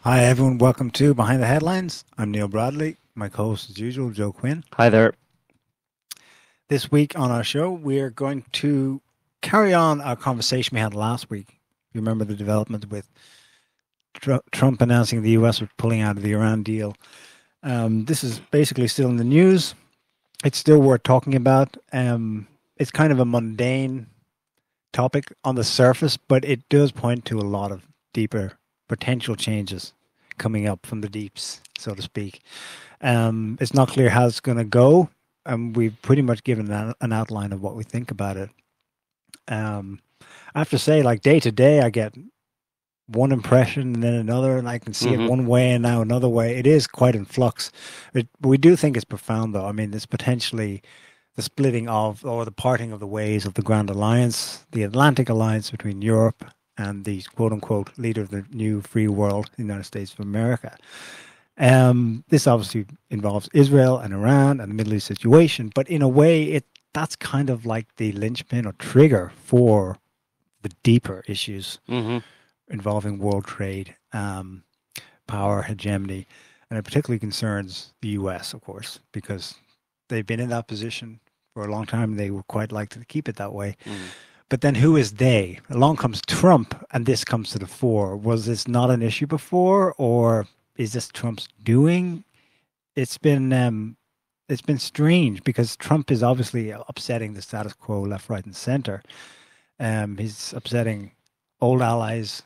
Hi, everyone. Welcome to Behind the Headlines. I'm Neil Bradley. My co-host, as usual, Joe Quinn. Hi there. This week on our show, we're going to carry on our conversation we had last week. You remember the development with Trump announcing the U.S. was pulling out of the Iran deal. This is basically still in the news. It's still worth talking about. It's kind of a mundane topic on the surface, but it does point to a lot of deeper potential changes coming up from the deeps, so to speak. It's not clear how it's going to go, and we've pretty much given an outline of what we think about it. I have to say, like day to day, I get one impression and then another, and I can see it one way and now another way. It is quite in flux. We do think it's profound, though. I mean, it's potentially the splitting of, or the parting of the ways of the Grand Alliance, the Atlantic Alliance between Europe and the quote-unquote leader of the new free world, the United States of America. This obviously involves Israel and Iran and the Middle East situation, but in a way, that's kind of like the linchpin or trigger for the deeper issues involving world trade, power, hegemony, and it particularly concerns the U.S., of course, because they've been in that position for a long time. They would quite like to keep it that way. But then who is they? Along comes Trump, and this comes to the fore. Was this not an issue before, or is this Trump's doing? It's been strange because Trump is obviously upsetting the status quo left, right, and center. He's upsetting old allies.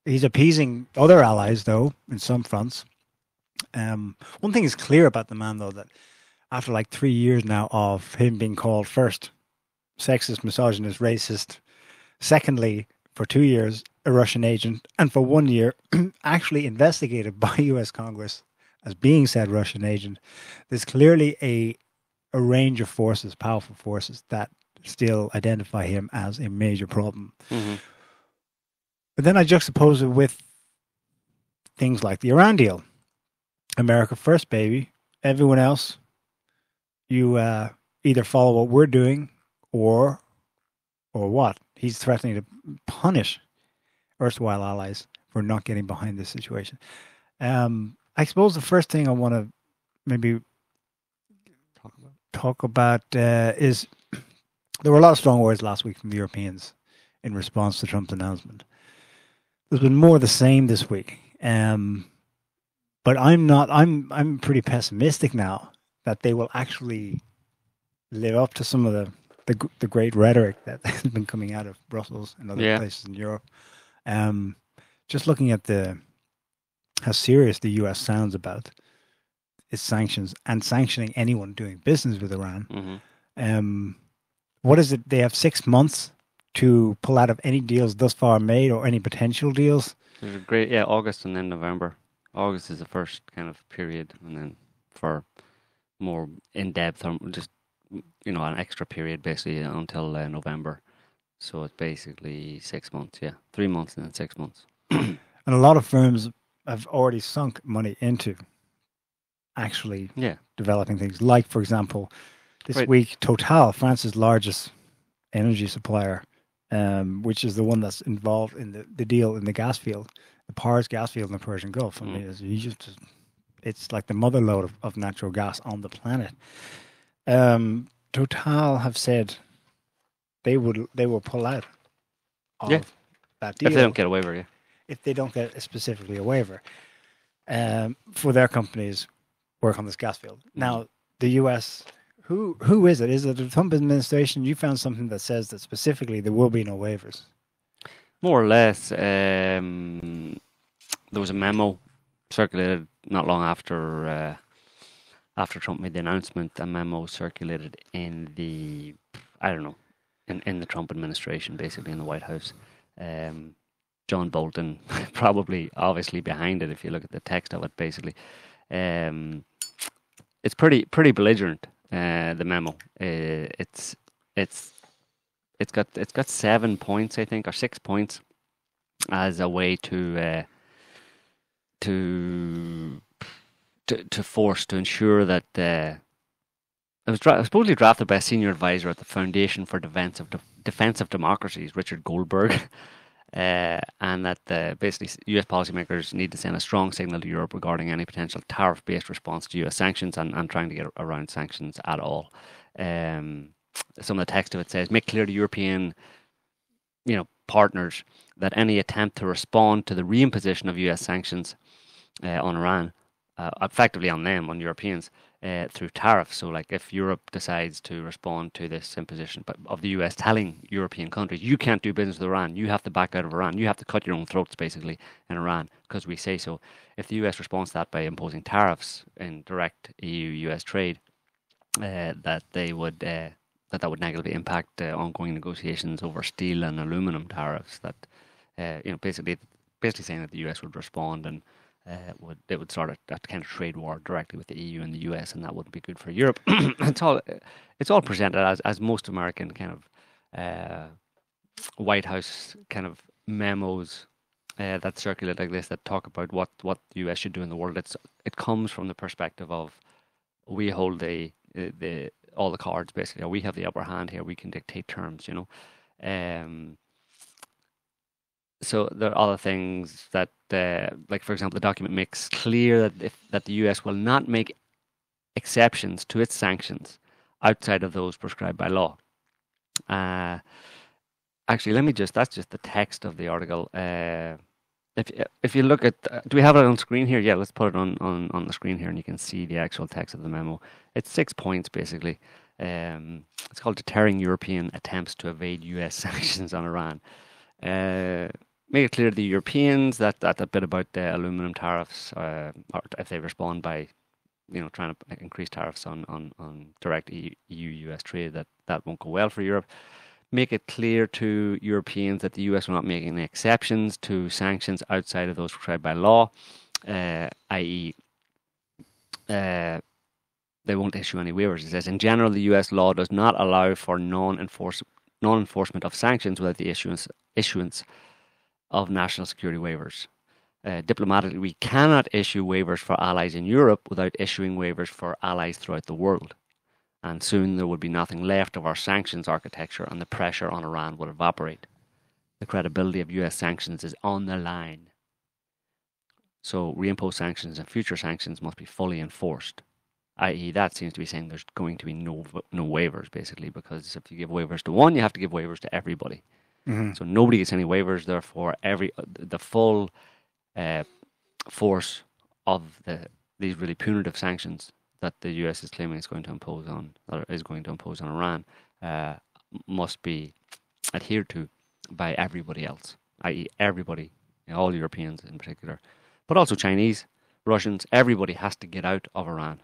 He's appeasing other allies, though, in some fronts. One thing is clear about the man, though, that after like 3 years now of him being called first sexist, misogynist, racist, secondly, for 2 years, a Russian agent, and for 1 year, actually investigated by U.S. Congress as being said Russian agent, there's clearly a range of forces, powerful forces, that still identify him as a major problem. But then I juxtapose it with things like the Iran deal. America first, baby. Everyone else, you either follow what we're doing or what? He's threatening to punish erstwhile allies for not getting behind this situation. I suppose the first thing I want to maybe talk about is there were a lot of strong words last week from the Europeans in response to Trump's announcement. There's been more of the same this week. But I'm pretty pessimistic now that they will actually live up to some of the great rhetoric that has been coming out of Brussels and other places in Europe. Just looking at how serious the U.S. sounds about its sanctions and sanctioning anyone doing business with Iran. What is it? They have 6 months to pull out of any deals thus far made or any potential deals. Great, August and then November. August is the first kind of period, and then for more in-depth, just an extra period basically until November. So it's basically 6 months, 3 months and then 6 months. And a lot of firms have already sunk money into actually developing things. Like, for example, this week, Total, France's largest energy supplier, which is the one that's involved in the deal in the gas field, the Pars gas field in the Persian Gulf. I mean, it's like the mother lode of natural gas on the planet. Total have said they will pull out of that deal if they don't get a waiver. If they don't get specifically a waiver for their companies work on this gas field. Now, the U.S. Who is it? Is it the Trump administration? You found something that says that specifically there will be no waivers. More or less. There was a memo circulated not long after Trump made the announcement. A memo circulated in the Trump administration, basically in the White House. John Bolton probably obviously behind it if you look at the text of it, basically. It's pretty belligerent. The memo. It's got 7 points, I think, or 6 points, as a way to force to ensure that it was supposedly drafted by a senior advisor at the Foundation for Defense of Democracies, Richard Goldberg. and that basically U.S. policymakers need to send a strong signal to Europe regarding any potential tariff-based response to U.S. sanctions and trying to get around sanctions at all. Some of the text of it says, make clear to European partners that any attempt to respond to the reimposition of U.S. sanctions on Iran, effectively on them, on Europeans, through tariffs. So, like, if Europe decides to respond to this imposition of the US telling European countries, you can't do business with Iran, you have to back out of Iran, you have to cut your own throats, basically, in Iran, because we say so. If the US responds to that by imposing tariffs in direct EU-US trade, that would negatively impact ongoing negotiations over steel and aluminum tariffs. That basically saying that the US would respond and would start a kind of trade war directly with the EU and the US, and that wouldn't be good for Europe. It's all presented as most American kind of White House kind of memos that circulate like this, that talk about what the US should do in the world. It comes from the perspective of, we hold all the cards, basically. We have the upper hand here. We can dictate terms, So there are other things that, like, for example, the document makes clear that the US will not make exceptions to its sanctions outside of those prescribed by law. Actually, that's just the text of the article. If you look at, do we have it on screen here? Yeah, let's put it on the screen here, and you can see the actual text of the memo. It's 6 points, basically. It's called Deterring European Attempts to Evade US Sanctions on Iran. Make it clear to the Europeans that bit about the aluminum tariffs, or if they respond by, trying to increase tariffs on direct EU-US trade, that won't go well for Europe. Make it clear to Europeans that the US will not make any exceptions to sanctions outside of those prescribed by law, i.e., they won't issue any waivers. It says, in general, the US law does not allow for non-enforcement of sanctions without the issuance of national security waivers. Diplomatically, we cannot issue waivers for allies in Europe without issuing waivers for allies throughout the world. And soon there would be nothing left of our sanctions architecture, and the pressure on Iran would evaporate. The credibility of US sanctions is on the line. So reimposed sanctions and future sanctions must be fully enforced. I.e., that seems to be saying there's going to be no waivers, basically, because if you give waivers to one, you have to give waivers to everybody. Mm-hmm. So nobody gets any waivers. Therefore, the full force of these really punitive sanctions that the US is claiming is going to impose on Iran must be adhered to by everybody else, i.e., everybody, all Europeans in particular, but also Chinese, Russians. Everybody has to get out of Iran.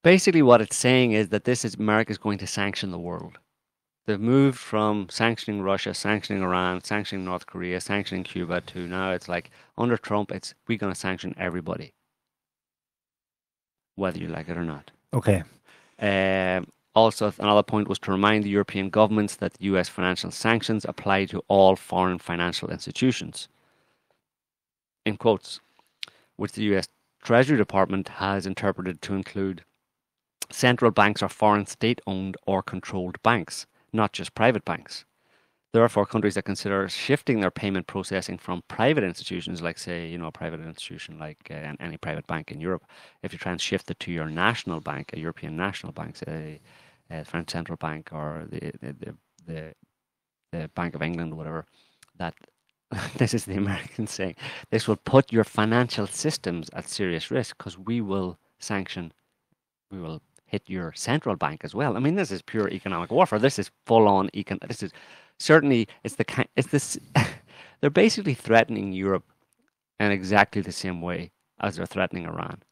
Basically, what it's saying is that America's going to sanction the world. They've moved from sanctioning Russia, sanctioning Iran, sanctioning North Korea, sanctioning Cuba, to now it's like, under Trump, we're going to sanction everybody, whether you like it or not. Okay. Also, another point was to remind the European governments that US financial sanctions apply to all foreign financial institutions, in quotes, which the US Treasury Department has interpreted to include central banks or foreign state-owned or controlled banks, not just private banks. Therefore, countries that consider shifting their payment processing from private institutions, like, say, a private institution like any private bank in Europe, if you try and shift it to your national bank, a European national bank, say French Central Bank or the Bank of England, whatever, that this is the Americans saying, this will put your financial systems at serious risk, because we will hit your central bank as well. I mean, this is pure economic warfare. This is full-on this is certainly, they're basically threatening Europe in exactly the same way as they're threatening Iran.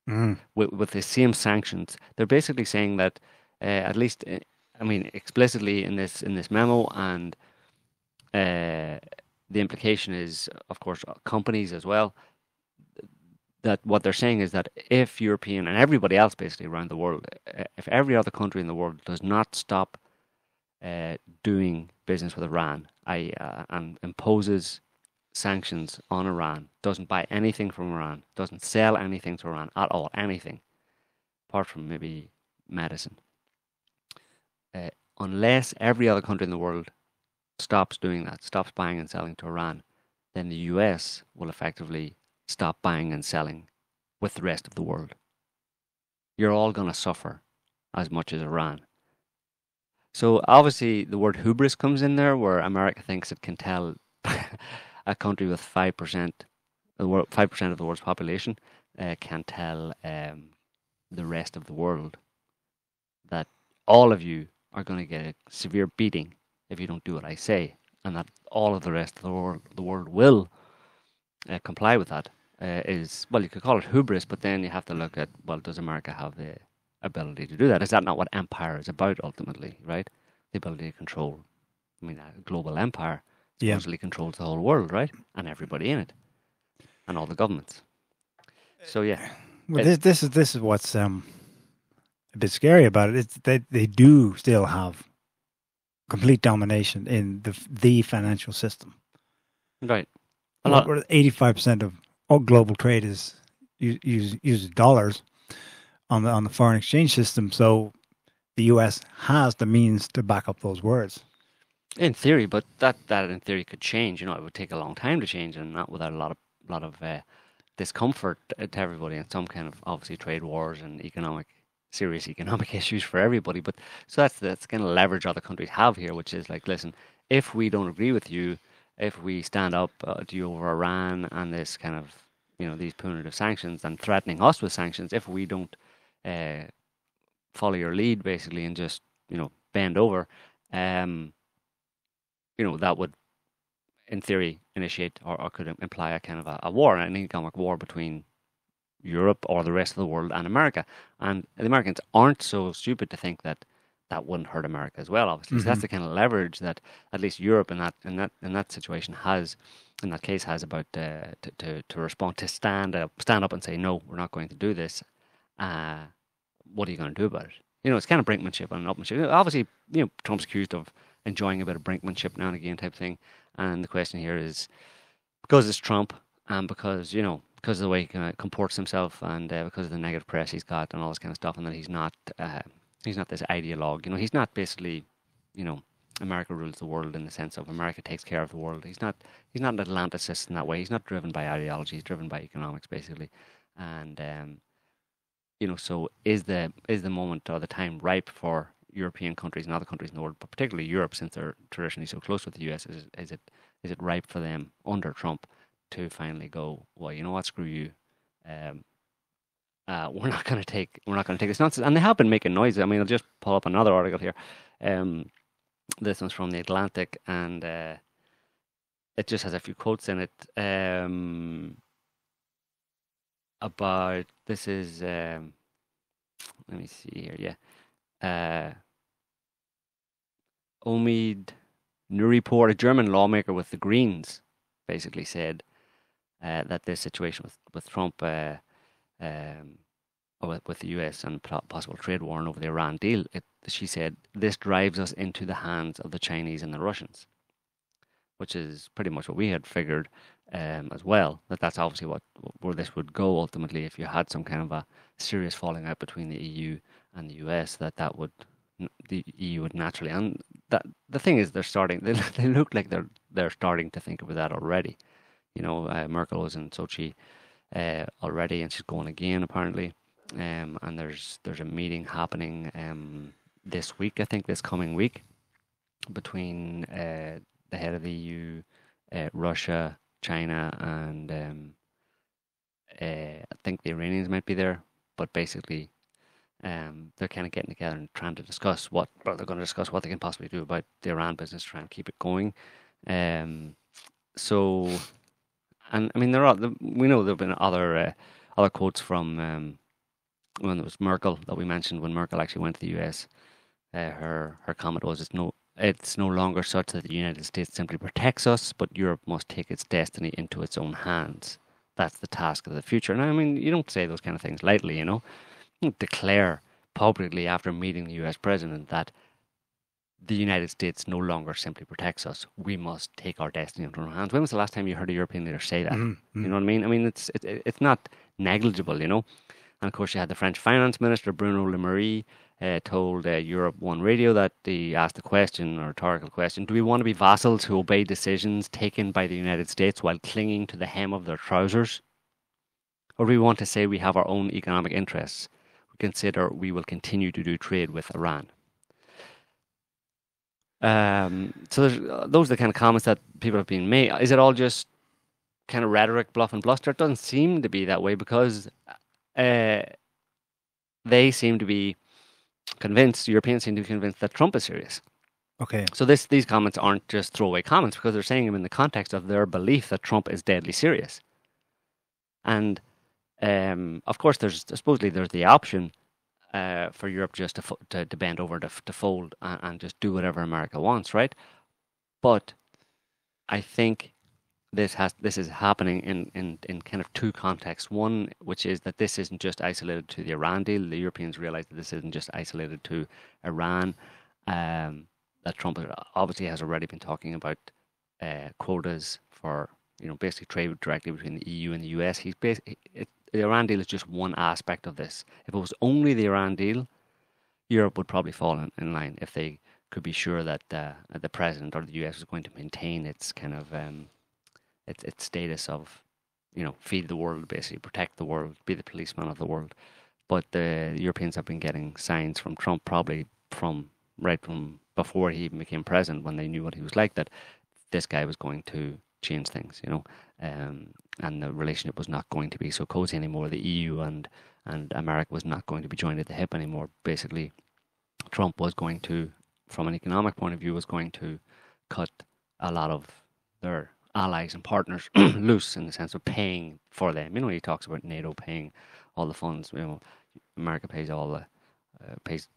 Mm. With the same sanctions. They're basically saying that, at least, explicitly in this memo, and the implication is, of course, companies as well, that what they're saying is that if European and everybody else basically around the world, if every other country in the world does not stop doing business with Iran, and imposes sanctions on Iran, doesn't buy anything from Iran, doesn't sell anything to Iran at all, anything, apart from maybe medicine, unless every other country in the world stops doing that, stops buying and selling to Iran, then the US will effectively stop buying and selling with the rest of the world. You're all going to suffer as much as Iran. So obviously the word hubris comes in there, where America thinks it can tell a country with 5%, 5% of the world's population can tell the rest of the world that all of you are going to get a severe beating if you don't do what I say, and that all of the rest of the world will comply with that. Is, well, you could call it hubris, but then you have to look at, well, does America have the ability to do that? Is that not what empire is about ultimately, right? The ability to control. I mean, a global empire supposedly controls the whole world, right? And everybody in it, and all the governments. So yeah. Well, this is what's a bit scary about it. It's they do still have complete domination in the financial system. Right. 85% of all global trade is uses dollars on the foreign exchange system. So the US has the means to back up those words. In theory, but that in theory could change. You know, it would take a long time to change, and not without a lot of discomfort to everybody, and some kind of obviously trade wars and serious economic issues for everybody. But so that's kind of leverage other countries have here, which is like, listen, if we don't agree with you, if we stand up to you over Iran and this kind of, you know, these punitive sanctions and threatening us with sanctions, if we don't follow your lead basically and just, you know, bend over, you know, that would in theory initiate or could imply a kind of a war, an economic war between Europe or the rest of the world and America. And the Americans aren't so stupid to think that that wouldn't hurt America as well, obviously. So that's the kind of leverage that at least Europe in that situation has, in that case, has about to respond, to stand up and say, no, we're not going to do this. What are you going to do about it? You know, it's kind of brinkmanship and upmanship. Obviously, you know, Trump's accused of enjoying a bit of brinkmanship now and again type thing. And the question here is, because it's Trump and because, you know, because of the way he comports himself and because of the negative press he's got and all this kind of stuff, and that he's not this ideologue. You know, he's not basically, you know, America rules the world in the sense of America takes care of the world. He's not an Atlanticist in that way. He's not driven by ideology. He's driven by economics, basically. And you know, so is the moment or the time ripe for European countries and other countries in the world, but particularly Europe, since they're traditionally so close with the US? Is it ripe for them under Trump to finally go, well, you know what, screw you. We're not going to take this nonsense. And they have been making noises. I mean, I'll just pull up another article here. This one's from The Atlantic, and it just has a few quotes in it about, this is, let me see here, yeah. Omid Nuripour, a German lawmaker with the Greens, basically said that this situation with Trump, with the US and possible trade war and over the Iran deal, she said, this drives us into the hands of the Chinese and the Russians, which is pretty much what we had figured as well, that's obviously where this would go ultimately if you had some kind of a serious falling out between the EU and the US, the EU would naturally, and that the thing is, they look like they're starting to think about that already. You know, Merkel was in Sochi already, and she's going again apparently. And there's a meeting happening this week, I think, this coming week, between the head of the EU, Russia, China, and I think the Iranians might be there. But basically, they're kind of getting together and trying to discuss what they can possibly do about the Iran business, try and keep it going. So, and I mean, we know there've been other quotes from when it was Merkel that we mentioned, when Merkel actually went to the US. Her comment was, it's no longer such that the United States simply protects us, but Europe must take its destiny into its own hands. That's the task of the future. And I mean, you don't say those kind of things lightly, you know. You don't declare publicly after meeting the US president that the United States no longer simply protects us. We must take our destiny into our own hands. When was the last time you heard a European leader say that? Mm-hmm. You know what I mean? I mean, it's not negligible, you know. And of course, you had the French finance minister, Bruno Le Maire, told Europe One Radio that he asked a question, or rhetorical question: do we want to be vassals who obey decisions taken by the United States while clinging to the hem of their trousers? Or do we want to say we have our own economic interests? We consider we will continue to do trade with Iran. So those are the kind of comments that people have been made. Is it all just kind of rhetoric, bluff and bluster? It doesn't seem to be that way, because they seem to be convinced, Europeans seem to be convinced that Trump is serious. Okay. So these comments aren't just throwaway comments, because they're saying them in the context of their belief that Trump is deadly serious. And of course, supposedly there's the option for Europe just to bend over, to fold, and just do whatever America wants, right? But I think this is happening in kind of two contexts. One, which is that this isn't just isolated to the Iran deal. The Europeans realize that this isn't just isolated to Iran. That Trump obviously has already been talking about quotas for, basically trade directly between the EU and the US. The Iran deal is just one aspect of this. If it was only the Iran deal, Europe would probably fall in line if they could be sure that the president or the US was going to maintain its kind of its status of, feed the world, basically protect the world, be the policeman of the world. But the Europeans have been getting signs from Trump, probably from before he even became president, when they knew what he was like, that this guy was going to change things, and the relationship was not going to be so cozy anymore. The EU and America was not going to be joined at the hip anymore. Basically, Trump was going to, from an economic point of view, was going to cut a lot of their allies and partners loose, in the sense of paying for them. He talks about NATO paying all the funds. America pays pays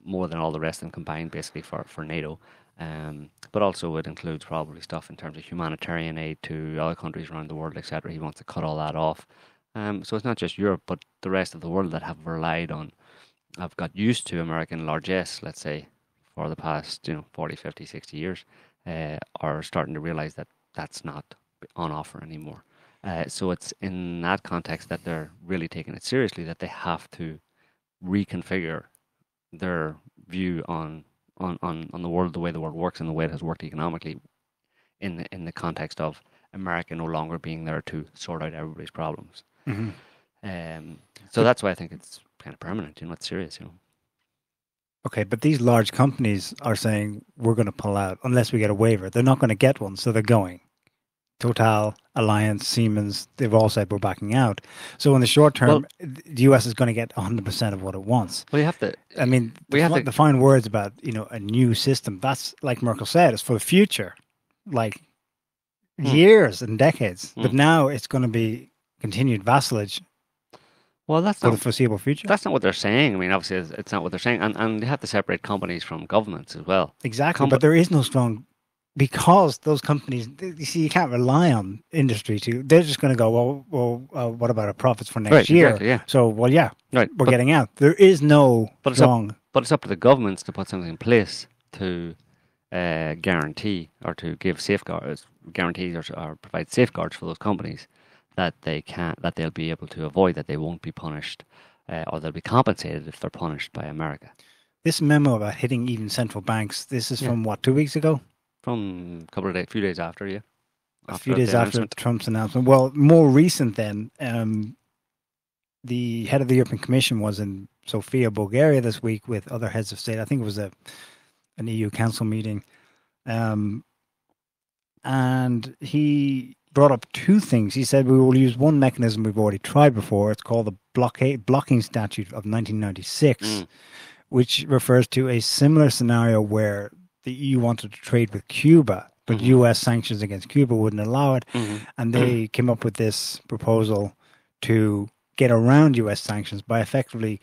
more than all the rest of them combined, basically, for NATO. But also it includes probably stuff in terms of humanitarian aid to other countries around the world, etc. He wants to cut all that off. So it's not just Europe, but the rest of the world that have got used to American largesse, let's say, for the past 40, 50, 60 years, are starting to realize that that's not on offer anymore. So it's in that context that they're really taking it seriously, that they have to reconfigure their view on the world, the way the world works, and the way it has worked economically, in the context of America no longer being there to sort out everybody's problems. Mm-hmm. So that's why I think it's kind of permanent. It's serious. Okay, but these large companies are saying we're going to pull out unless we get a waiver. They're not going to get one, so they're going. Total, Alliance, Siemens, they've all said we're backing out. So in the short term, the US is going to get 100% of what it wants. Well, you have to. I mean, the fine words about a new system. That's, like Merkel said, it's for the future, like years and decades. But now it's going to be continued vassalage. Well, that's for not the foreseeable future. That's not what they're saying. I mean, obviously, it's not what they're saying, and you have to separate companies from governments as well. Exactly, but there is no strong. Because those companies, you see, you can't rely on industry to. They're just going to go, what about our profits for next year? Exactly, yeah. So, we're getting out. There is no strong. But it's up to the governments to put something in place to guarantee, or to give guarantees or provide safeguards for those companies that they'll be able to avoid, that they won't be punished, or they'll be compensated if they're punished by America. This memo about hitting even central banks. This is from 2 weeks ago. From a few days after, yeah. A few days after Trump's announcement. Well, more recent then, the head of the European Commission was in Sofia, Bulgaria this week with other heads of state. I think it was an EU Council meeting. And he brought up two things. He said we will use one mechanism we've already tried before. It's called the Blocking Statute of 1996, which refers to a similar scenario where the EU wanted to trade with Cuba, but US sanctions against Cuba wouldn't allow it. And they came up with this proposal to get around US sanctions by effectively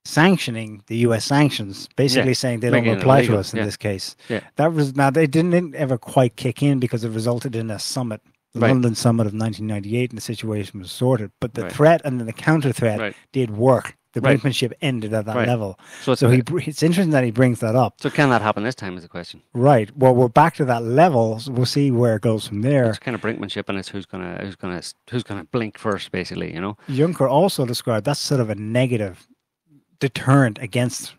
sanctioning the US sanctions, basically saying they don't apply to us in this case. That was, now they didn't ever quite kick in because it resulted in a summit, the London summit of 1998, and the situation was sorted. But the threat and then the counter threat did work. The brinkmanship ended at that level. So it's interesting that he brings that up. So can that happen this time is the question. Right. Well, we're back to that level. So we'll see where it goes from there. It's kind of brinkmanship, and it's who's gonna blink first, basically. Juncker also described that's sort of a negative deterrent against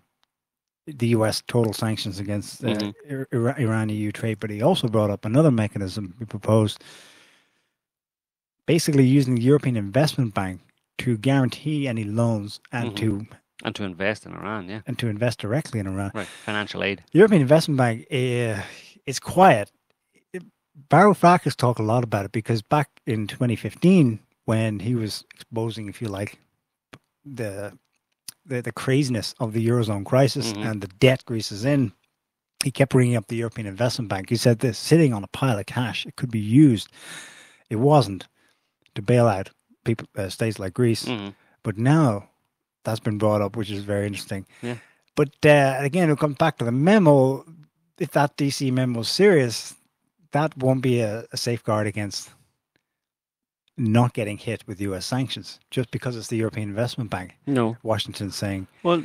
the U.S. total sanctions against Mhm. Iran-EU trade, but he also brought up another mechanism he proposed, basically using the European Investment Bank to guarantee any loans and Mhm. And to invest in Iran, yeah. to invest directly in Iran. Right. Financial aid. The European Investment Bank is quiet. Varoufakis talked a lot about it because back in 2015, when he was exposing, if you like, the craziness of the Eurozone crisis Mhm. and the debt Greece is in, he kept bringing up the European Investment Bank. He said this, sitting on a pile of cash, it could be used. It wasn't to bail out people, states like Greece. Mhm. But now that's been brought up, which is very interesting. Yeah. But again, it comes back to the memo. If that DC memo is serious, that won't be a safeguard against not getting hit with U.S. sanctions just because it's the European Investment Bank. No. Washington's saying. Well,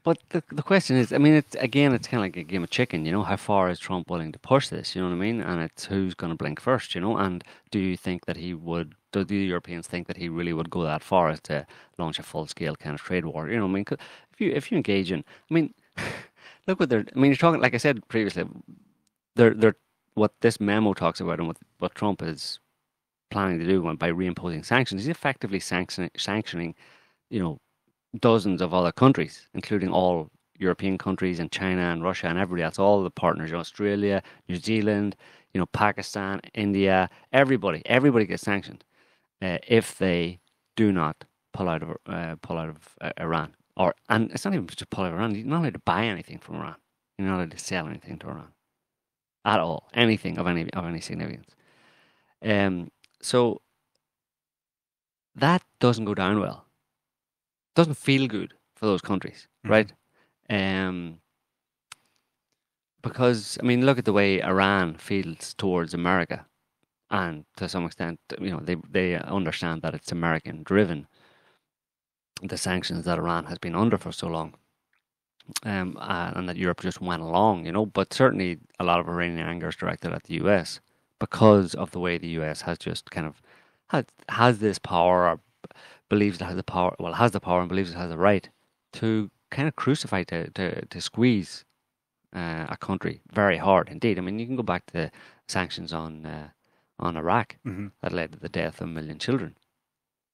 but the question is, I mean, it's kind of like a game of chicken, you know. How far is Trump willing to push this? You know what I mean? And it's who's going to blink first, you know. And do you think that he would? Do the Europeans think that he really would go that far as to launch a full scale kind of trade war? You know what I mean? 'Cause if you engage in, I mean, look what they're. I mean, you're talking like I said previously. They're what this memo talks about and what Trump is planning to do by reimposing sanctions. He's effectively sanctioning, you know, dozens of other countries, including all European countries and China and Russia and everybody else, all the partners, Australia, New Zealand, you know, Pakistan, India, everybody gets sanctioned if they do not pull out of Iran. And it's not even just pull out of Iran. You're not allowed to buy anything from Iran. You're not allowed to sell anything to Iran at all, anything of any significance. So that doesn't go down well. Doesn't feel good for those countries, right? Because I mean, look at the way Iran feels towards America, and to some extent, you know, they understand that it's American driven, the sanctions that Iran has been under for so long, and that Europe just went along, you know. But certainly, a lot of Iranian anger is directed at the U.S. because of the way the U.S. has just kind of has this power, or believes it has the power, has the power and believes it has the right to kind of crucify, to squeeze a country very hard indeed. I mean, you can go back to the sanctions on Iraq that led to the death of 1 million children.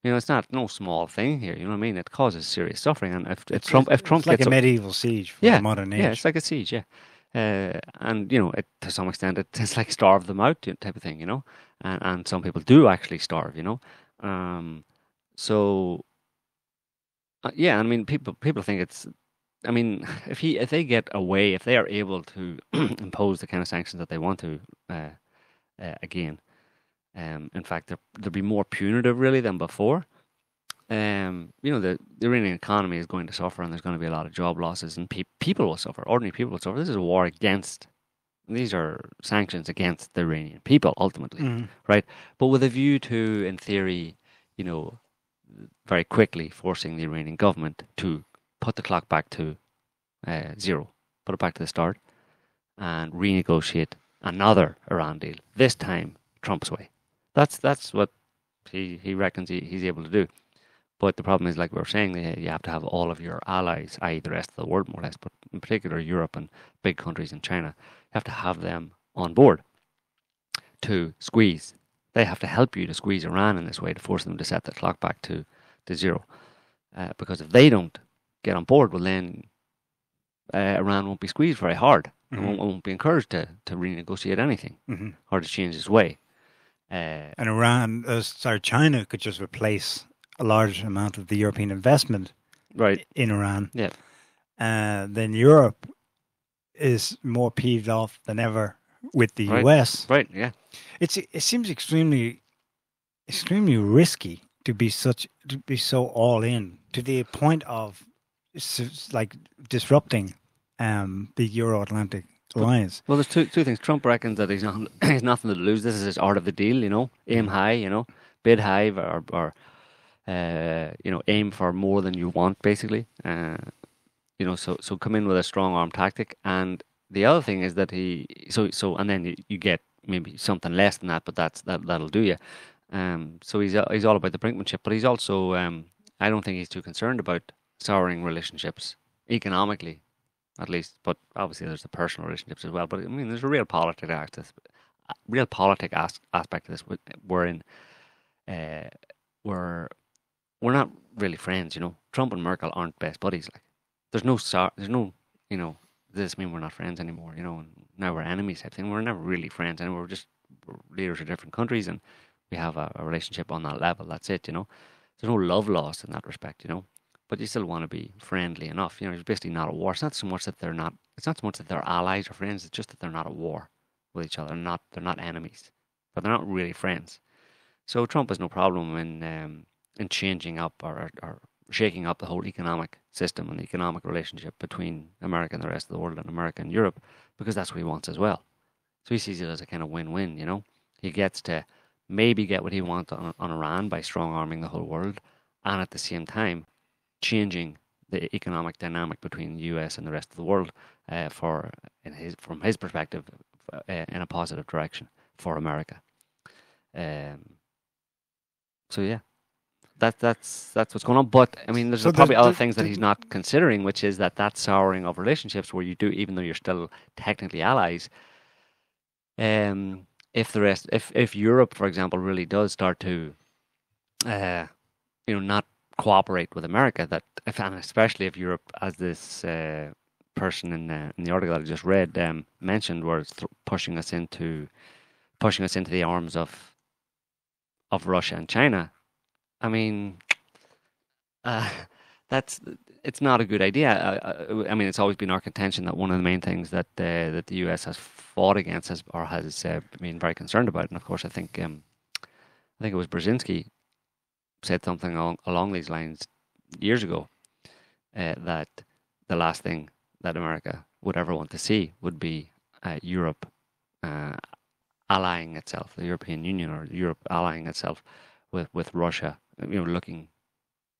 You know, it's no small thing here. You know what I mean? It causes serious suffering, and if Trump it's like gets a medieval siege for the modern age. Yeah, it's like a siege, yeah. And you know, to some extent, it's like starve them out type of thing, you know. And some people do actually starve, you know. So yeah, I mean, people think it's. I mean, if they get away, if they are able to impose the kind of sanctions that they want to, again, in fact, they'll be more punitive really than before. You know, the Iranian economy is going to suffer, and there's going to be a lot of job losses, and people will suffer. Ordinary people will suffer. This is a war against. These are sanctions against the Iranian people, ultimately, right? But with a view to, in theory, you know, very quickly forcing the Iranian government to put the clock back to zero, put it back to the start, and renegotiate another Iran deal. This time, Trump's way. That's what he reckons he's able to do. But the problem is, like we were saying, you have to have all of your allies, i.e. the rest of the world more or less, but in particular Europe and big countries in China, you have to have them on board to squeeze. They have to help you to squeeze Iran in this way to force them to set the clock back to zero. Because if they don't get on board, well then Iran won't be squeezed very hard. And won't be encouraged to renegotiate anything or to change its way. And China could just replace a large amount of the European investment in Iran. Yeah. Then Europe is more peeved off than ever with the US. Right, yeah. It seems extremely risky to be so all in to the point of like disrupting the Euro-Atlantic alliance. Well, there's two things. Trump reckons that he's nothing to lose. This is his art of the deal, you know. Aim high, you know, bid high, or you know, aim for more than you want, basically. You know, so come in with a strong arm tactic. And the other thing is that and then you get maybe something less than that, but that'll do you. So he's all about the brinkmanship, but he's also I don't think he's too concerned about souring relationships economically at least. But obviously, there's the personal relationships as well. But I mean, there's a real aspect of this. We're in, uh, we're we're not really friends. You know, Trump and Merkel aren't best buddies. Like, there's no, you know, does this mean we're not friends anymore? You know, and now we're enemies type thing. We're never really friends, and we're leaders of different countries, and we have a relationship on that level. That's it. You know, there's no love lost in that respect. You know, but you still want to be friendly enough. You know, it's basically not a war. It's not so much that they're not. It's not so much that they're allies or friends. It's just that they're not at war with each other. They're not enemies, but they're not really friends. So Trump has no problem in changing up or shaking up the whole economic system and the economic relationship between America and the rest of the world and America and Europe, because that's what he wants as well. So he sees it as a kind of win-win, you know. He gets to maybe get what he wants on Iran by strong-arming the whole world, and at the same time changing the economic dynamic between the US and the rest of the world from his perspective in a positive direction for America. So yeah, that's what's going on. But I mean, there's probably other things that he's not considering, which is that souring of relationships where you do, even though you're still technically allies. If Europe, for example, really does start to, not cooperate with America, and especially if Europe, as this person in the article that I just read mentioned, was pushing us into the arms of Russia and China. I mean, it's not a good idea. I mean, it's always been our contention that one of the main things that the US has fought against has been very concerned about, and of course, I think it was Brzezinski said something along these lines years ago, that the last thing that America would ever want to see would be Europe allying itself, the European Union or Europe allying itself with Russia, looking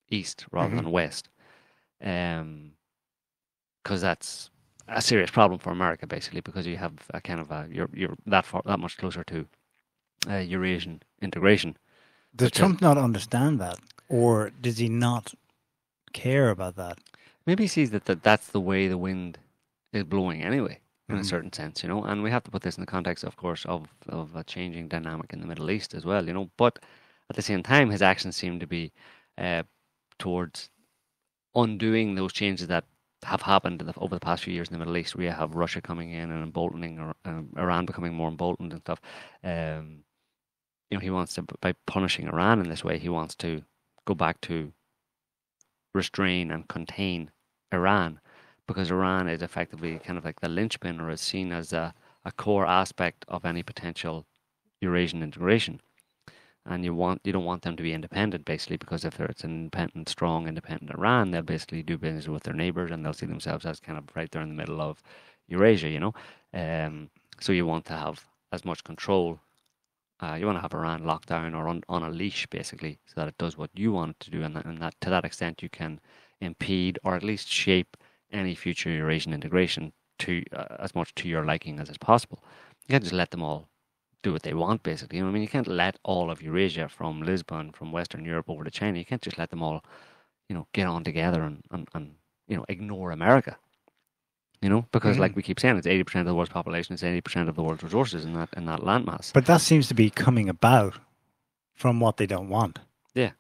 east rather than west, because that's a serious problem for America, basically, because you have a kind of you're that much closer to Eurasian integration. Does Trump not understand that, or does he not care about that? Maybe he sees that that's the way the wind is blowing anyway, in a certain sense, and we have to put this in the context, of course, of a changing dynamic in the Middle East as well, but at the same time, his actions seem to be towards undoing those changes that have happened over the past few years in the Middle East, where you have Russia coming in and emboldening, or Iran becoming more emboldened and stuff. He wants to, by punishing Iran in this way, he wants to go back to restrain and contain Iran, because Iran is effectively kind of like the linchpin, or is seen as a core aspect of any potential Eurasian integration. And you don't want them to be independent, basically, because if it's an independent, strong, independent Iran, they'll basically do business with their neighbors, and they'll see themselves as kind of right there in the middle of Eurasia, So you want to have as much control. You want to have Iran locked down or on a leash, basically, so that it does what you want it to do, and that to that extent you can impede or at least shape any future Eurasian integration to as much to your liking as is possible. You can't just let them all do what they want, basically. I mean, you can't let all of Eurasia, from Lisbon, from Western Europe over to China, you can't just let them all, get on together and ignore America. Because like we keep saying, it's 80% of the world's population, it's 80% of the world's resources in that landmass. But that seems to be coming about from what they don't want. Yeah.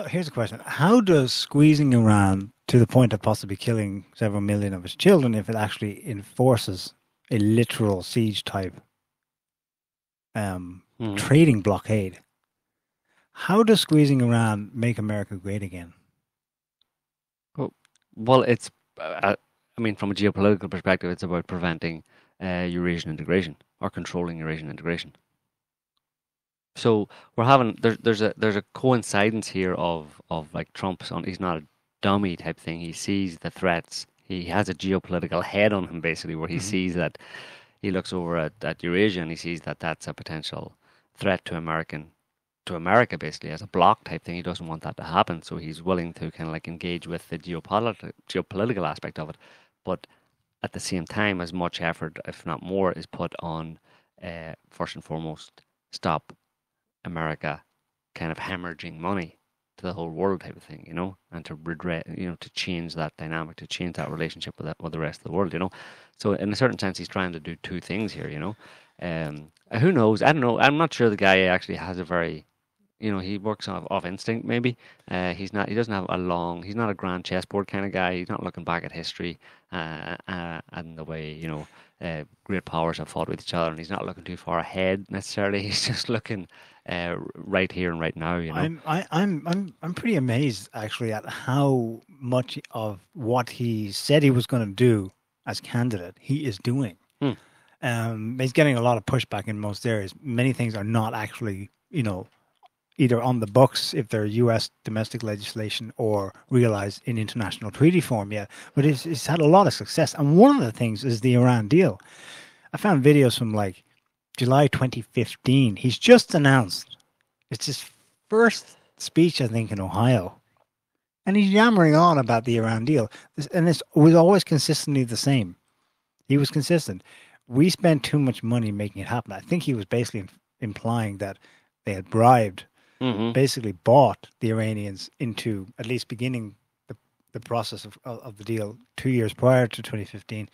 Here's a question: how does squeezing Iran to the point of possibly killing several million of its children, if it actually enforces a literal siege type trading blockade, how does squeezing Iran make America great again? Well, it's, from a geopolitical perspective, it's about preventing Eurasian integration or controlling Eurasian integration. So we're having there's a coincidence here of like Trump's on. He's not a dummy type thing. He sees the threats. He has a geopolitical head on him, basically, where he sees that. He looks over at Eurasia and he sees that that's a potential threat to America, basically, as a bloc type thing. He doesn't want that to happen, so he's willing to kind of like engage with the geopolitical aspect of it. But at the same time, as much effort, if not more, is put on, first and foremost, stop America kind of hemorrhaging money to the whole world type of thing, you know, and to redress, you know, to change that dynamic, to change that relationship with the rest of the world, you know. So in a certain sense, he's trying to do two things here, you know. Who knows? I don't know. I'm not sure the guy actually has a very, you know, he works off instinct maybe. He doesn't have a long, he's not a grand chessboard kind of guy. He's not looking back at history and the way, you know, great powers have fought with each other, and he's not looking too far ahead necessarily. He's just looking right here and right now, you know. I'm pretty amazed actually at how much of what he said he was going to do as candidate he is doing. He's getting a lot of pushback in most areas. Many things are not actually, you know, either on the books if they're U.S. domestic legislation or realized in international treaty form yet. But it's had a lot of success. And one of the things is the Iran deal. I found videos from like July 2015. He's just announced. It's his first speech, I think, in Ohio. And he's yammering on about the Iran deal. And it was always consistently the same. He was consistent. We spent too much money making it happen. I think he was basically implying that they had bribed, basically bought the Iranians into at least beginning the process of the deal 2 years prior to 2015.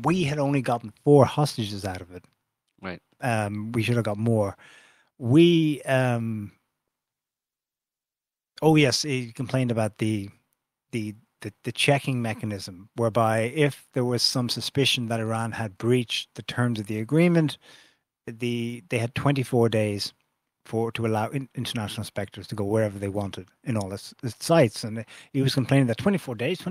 We had only gotten 4 hostages out of it. Right. We should have got more. Oh yes, he complained about the checking mechanism, whereby if there was some suspicion that Iran had breached the terms of the agreement, they had 24 days to allow international inspectors to go wherever they wanted in all its sites. And he was complaining that 24 days,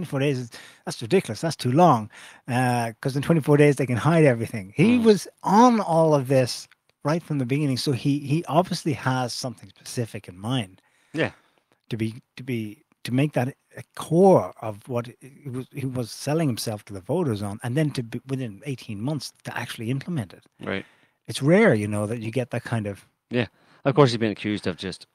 that's ridiculous, that's too long, because in 24 days they can hide everything. He was on all of this right from the beginning, so he obviously has something specific in mind. Yeah. To make that a core of what he was selling himself to the voters on, and then within 18 months to actually implement it. Right. It's rare, you know, that you get that kind of... Yeah. Of course, he's been accused of just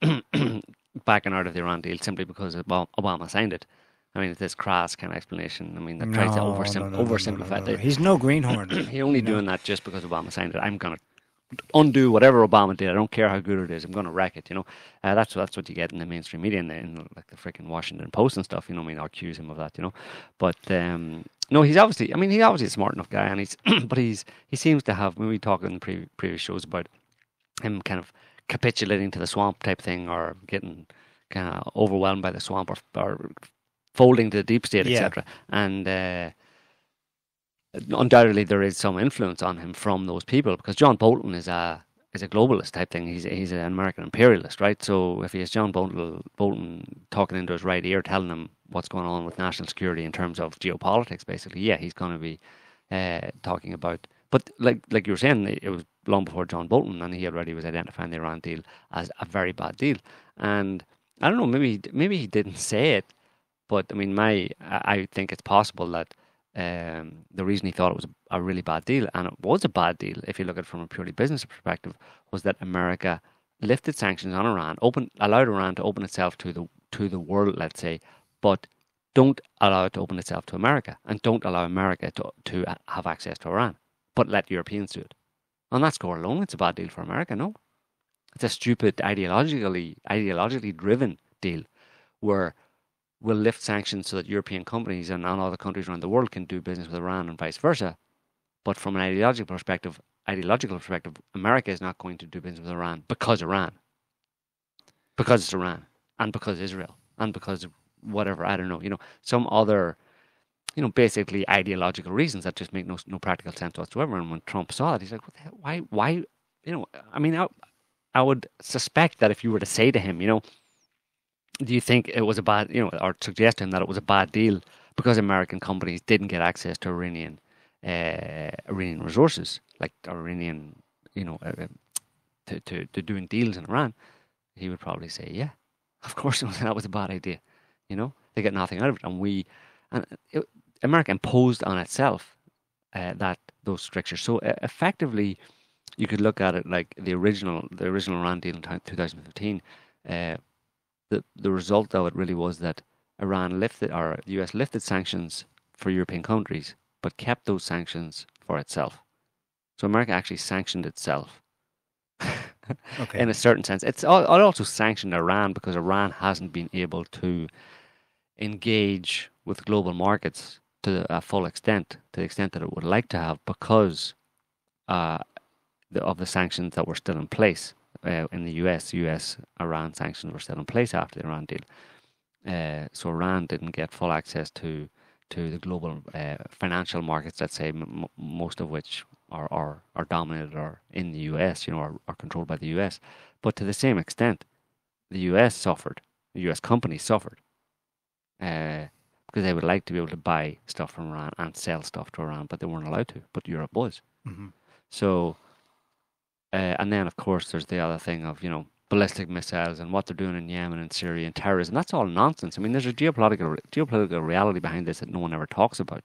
backing out of the Iran deal simply because Obama signed it. I mean, it's this crass kind of explanation. I mean, that tries to oversimplify it. He's no greenhorn. He's only doing that just because Obama signed it. I'm going to undo whatever Obama did. I don't care how good it is. I'm going to wreck it, you know. That's what you get in the mainstream media, in like the freaking Washington Post and stuff, you know. I mean, I'll accuse him of that, you know. But no, he's obviously a smart enough guy, and he seems to have, when we talked in the previous shows about him kind of capitulating to the swamp type thing, or getting kind of overwhelmed by the swamp, or folding to the deep state, etc. And undoubtedly there is some influence on him from those people, because John Bolton is a globalist type thing. He's an American imperialist, right? So if he has John Bolton talking into his right ear, telling him what's going on with national security in terms of geopolitics, basically, yeah, he's going to be talking about. But like you were saying, it was long before John Bolton, and he already was identifying the Iran deal as a very bad deal. And I don't know, maybe he didn't say it, but I mean, I think it's possible that the reason he thought it was a really bad deal, and it was a bad deal if you look at it from a purely business perspective, was that America lifted sanctions on Iran, allowed Iran to open itself to the world, let's say, but don't allow it to open itself to America, and don't allow America to have access to Iran, but let Europeans do it. On that score alone, it's a bad deal for America, no? It's a stupid, ideologically driven deal where we'll lift sanctions so that European companies and other countries around the world can do business with Iran and vice versa. But from an ideological perspective, America is not going to do business with Iran because it's Iran, and because Israel, and because whatever, I don't know, you know, some other, you know, basically ideological reasons that just make no practical sense whatsoever. And when Trump saw it, he's like, what the hell? Why, you know, I mean, I would suspect that if you were to say to him, you know, do you think it was a bad, you know, or suggest to him that it was a bad deal because American companies didn't get access to Iranian resources, like Iranian, you know, to doing deals in Iran, he would probably say, yeah, of course that was a bad idea. You know, they get nothing out of it, and America imposed on itself those strictures. So effectively, you could look at it like the original Iran deal in 2015. The result of it really was that Iran lifted, or the US lifted sanctions for European countries, but kept those sanctions for itself. So America actually sanctioned itself. Okay. in a certain sense. It also sanctioned Iran because Iran hasn't been able to engage with global markets to a full extent, to the extent that it would like to have, because of the sanctions that were still in place in the US. US-Iran sanctions were still in place after the Iran deal. So Iran didn't get full access to the global financial markets, let's say, most of which are dominated or in the US, are controlled by the US. But to the same extent, the US suffered. The US companies suffered because they would like to be able to buy stuff from Iran and sell stuff to Iran, but they weren't allowed to. But Europe was. Mm-hmm. So, and then of course there's the other thing of ballistic missiles and what they're doing in Yemen and Syria and terrorism. That's all nonsense. I mean, there's a geopolitical reality behind this that no one ever talks about.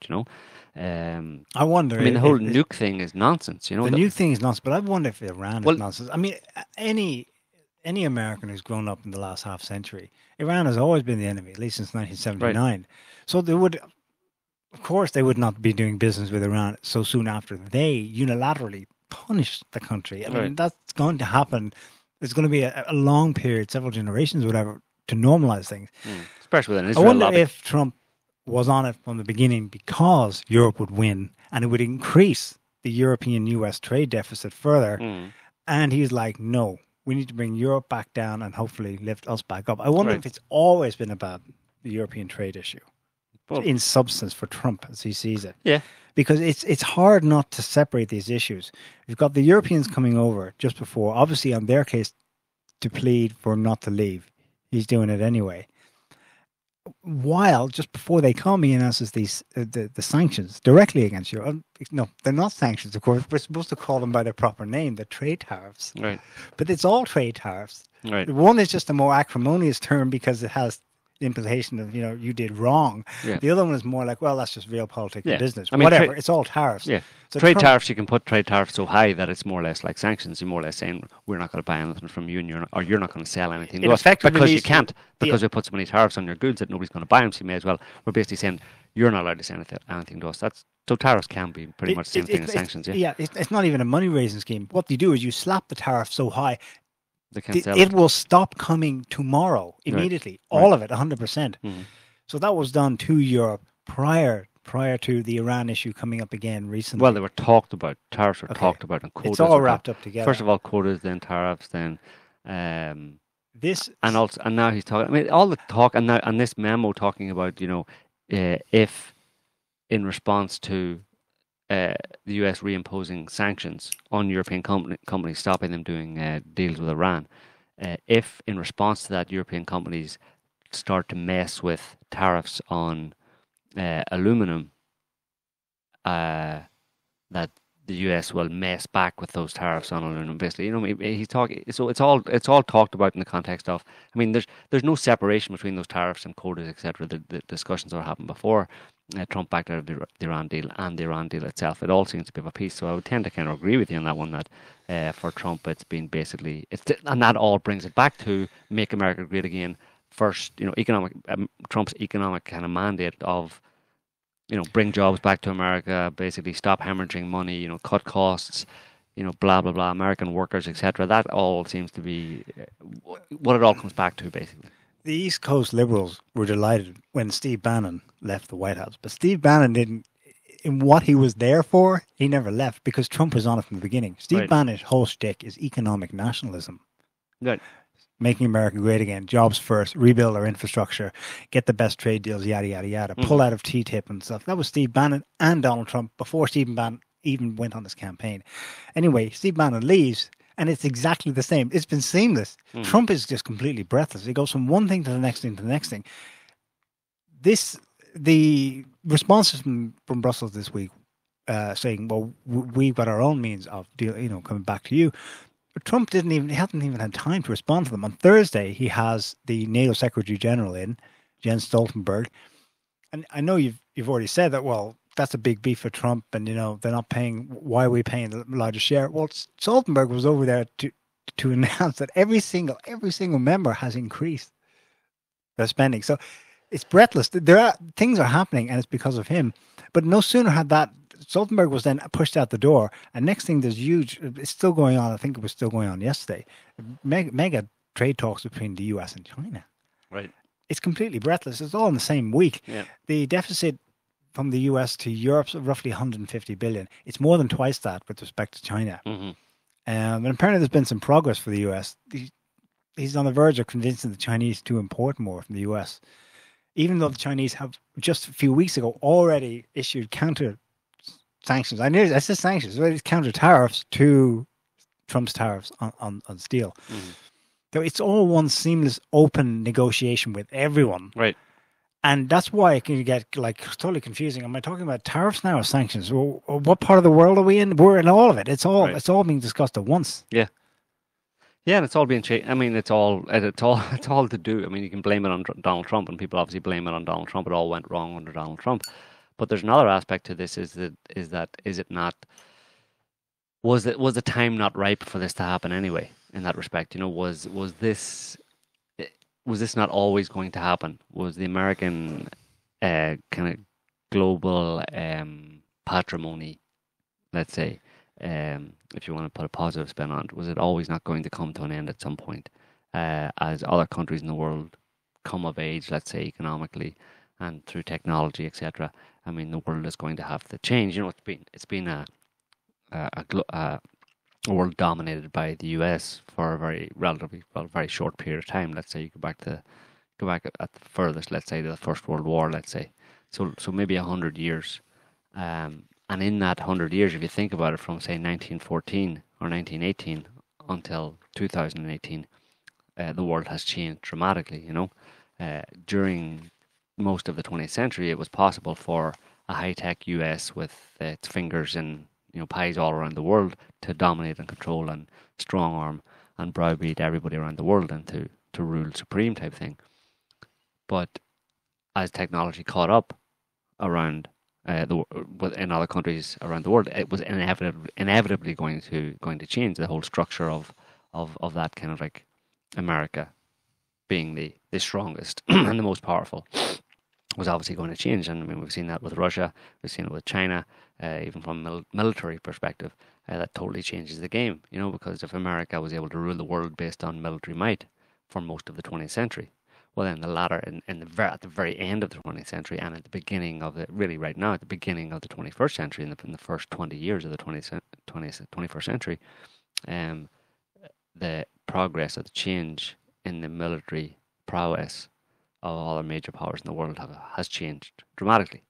I wonder. I mean, the whole nuke thing is nonsense. The nuke thing is nonsense, but I wonder if Iran is nonsense. I mean, any American who's grown up in the last half century, Iran has always been the enemy, at least since 1979. Right. So they would, of course, they would not be doing business with Iran so soon after they unilaterally punished the country. I mean, that's going to happen. There's going to be a long period, several generations, whatever, to normalize things. Especially with an Israel I wonder lobby. if Trump was on it from the beginning because Europe would win and it would increase the European-US trade deficit further. And he's like, no, we need to bring Europe back down and hopefully lift us back up. I wonder if it's always been about the European trade issue in substance for Trump as he sees it. Yeah. Because it's hard not to separate these issues. You've got the Europeans coming over just before, obviously on their case, to plead for him not to leave. He's doing it anyway. While just before they come, he announces these the sanctions directly against Europe. No, they're not sanctions, of course. We're supposed to call them by their proper name, the trade tariffs. Right. But it's all trade tariffs. Right. One is just a more acrimonious term because it has the implication of, you did wrong. Yeah. The other one is more like, well, that's just real politics and business. I mean, whatever. It's all tariffs. Yeah. So tariffs, you can put trade tariffs so high that it's more or less like sanctions. You're more or less saying, we're not going to buy anything from you, and you're not going to sell anything to us because you can't, because we put so many tariffs on your goods that nobody's going to buy them, so you may as well. We're basically saying, you're not allowed to sell anything to us. So tariffs can be pretty much the same thing as sanctions. It's not even a money-raising scheme. What you do is you slap the tariff so high, it will stop coming tomorrow, immediately. Right. All of it, 100%. Mm-hmm. So that was done to Europe prior to the Iran issue coming up again recently. Well, they were talked about. Tariffs were talked about, and quotas. It's all wrapped up together. First of all, quotas, then tariffs, then this, and now he's talking. I mean, all the talk and this memo talking about if in response to the US reimposing sanctions on European companies, stopping them doing deals with Iran, if in response to that European companies start to mess with tariffs on aluminum, that the US will mess back with those tariffs on aluminum. Basically, he's talking. So it's all talked about in the context of. I mean, there's no separation between those tariffs and quotas, etc. The discussions that happened before Trump backed out of the Iran deal and the Iran deal itself. It all seems to be of a piece. So I would tend to kind of agree with you on that one. That for Trump, it's been basically and that all brings it back to make America great again. First, Trump's economic kind of mandate of, bring jobs back to America, basically stop hemorrhaging money, cut costs, blah, blah, blah, American workers, etc. That all seems to be what it all comes back to, basically. The East Coast Liberals were delighted when Steve Bannon left the White House. But Steve Bannon didn't, in what he was there for, he never left because Trump was on it from the beginning. Steve Bannon's whole shtick is economic nationalism. Right. Making America great again, jobs first, rebuild our infrastructure, get the best trade deals, yada, yada, yada, pull out of TTIP and stuff. That was Steve Bannon and Donald Trump before Steve Bannon even went on his campaign. Anyway, Steve Bannon leaves, and it's exactly the same. It's been seamless. Trump is just completely breathless. He goes from one thing to the next thing to the next thing. The responses from Brussels this week saying, well, we've got our own means of coming back to you. Trump hasn't even had time to respond to them. On Thursday, he has the NATO Secretary General in, Jens Stoltenberg. And I know you've already said that, well, that's a big beef for Trump and, they're not paying, why are we paying the largest share? Well, Stoltenberg was over there to announce that every single member has increased their spending. So it's breathless. Things are happening and it's because of him. But no sooner had that Stoltenberg was then pushed out the door, and next thing there's huge. It's still going on. I think it was still going on yesterday. Mega trade talks between the U.S. and China. Right. It's completely breathless. It's all in the same week. Yeah. The deficit from the US to Europe's roughly 150 billion. It's more than twice that with respect to China. Mm-hmm. And apparently there's been some progress for the US. He's on the verge of convincing the Chinese to import more from the US, even though the Chinese have just a few weeks ago already issued counter sanctions. I said sanctions, but it's counter tariffs to Trump's tariffs on steel. Mm-hmm. So it's all one seamless, open negotiation with everyone. Right. And that's why it can get like totally confusing. Am I talking about tariffs now or sanctions? Or what part of the world are we in? We're in all of it. It's all being discussed at once. Yeah. Yeah, and it's all being changed. I mean, it's all to do. I mean, you can blame it on Donald Trump, and people obviously blame it on Donald Trump. It all went wrong under Donald Trump. But there's another aspect to this: is it not? Was the time not ripe for this to happen anyway? In that respect, was this not always going to happen? Was the American kind of global patrimony, let's say, if you want to put a positive spin on it, was it always not going to come to an end at some point, as other countries in the world come of age, let's say economically and through technology, etc. I mean, the world is going to have to change. It's been a world dominated by the US for a very short period of time. Let's say you go back at the furthest, let's say to the First World War, let's say. So maybe 100 years. And in that 100 years, if you think about it, from say 1914 or 1918 until 2018, the world has changed dramatically. During most of the 20th century, it was possible for a high-tech US with its fingers in pies all around the world to dominate and control and strong arm and browbeat everybody around the world and to rule supreme type thing. But as technology caught up around in other countries around the world, it was inevitably going to change. The whole structure of that kind of like America being the strongest and the most powerful was obviously going to change. And I mean, we've seen that with Russia, we've seen it with China, even from a military perspective. That totally changes the game, because if America was able to rule the world based on military might for most of the 20th century, well, then the latter, at the very end of the 20th century and at the beginning of right now, at the beginning of the 21st century, in the first 20 years of the 21st century, the progress of the change in the military prowess of all the major powers in the world has changed dramatically.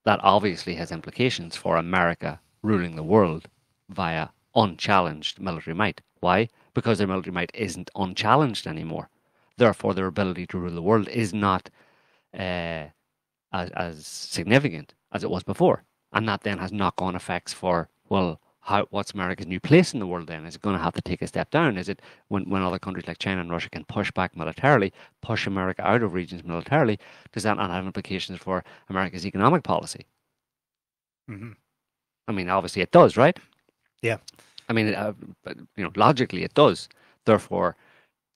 That obviously has implications for America ruling the world via unchallenged military might. Why? Because their military might isn't unchallenged anymore. Therefore, their ability to rule the world is not as significant as it was before. And that then has knock-on effects for, well, what's America's new place in the world then? Is it going to have to take a step down? Is it when other countries like China and Russia can push back militarily, push America out of regions militarily, does that not have implications for America's economic policy? Mm-hmm. I mean, obviously it does, right? Yeah. I mean, logically it does. Therefore,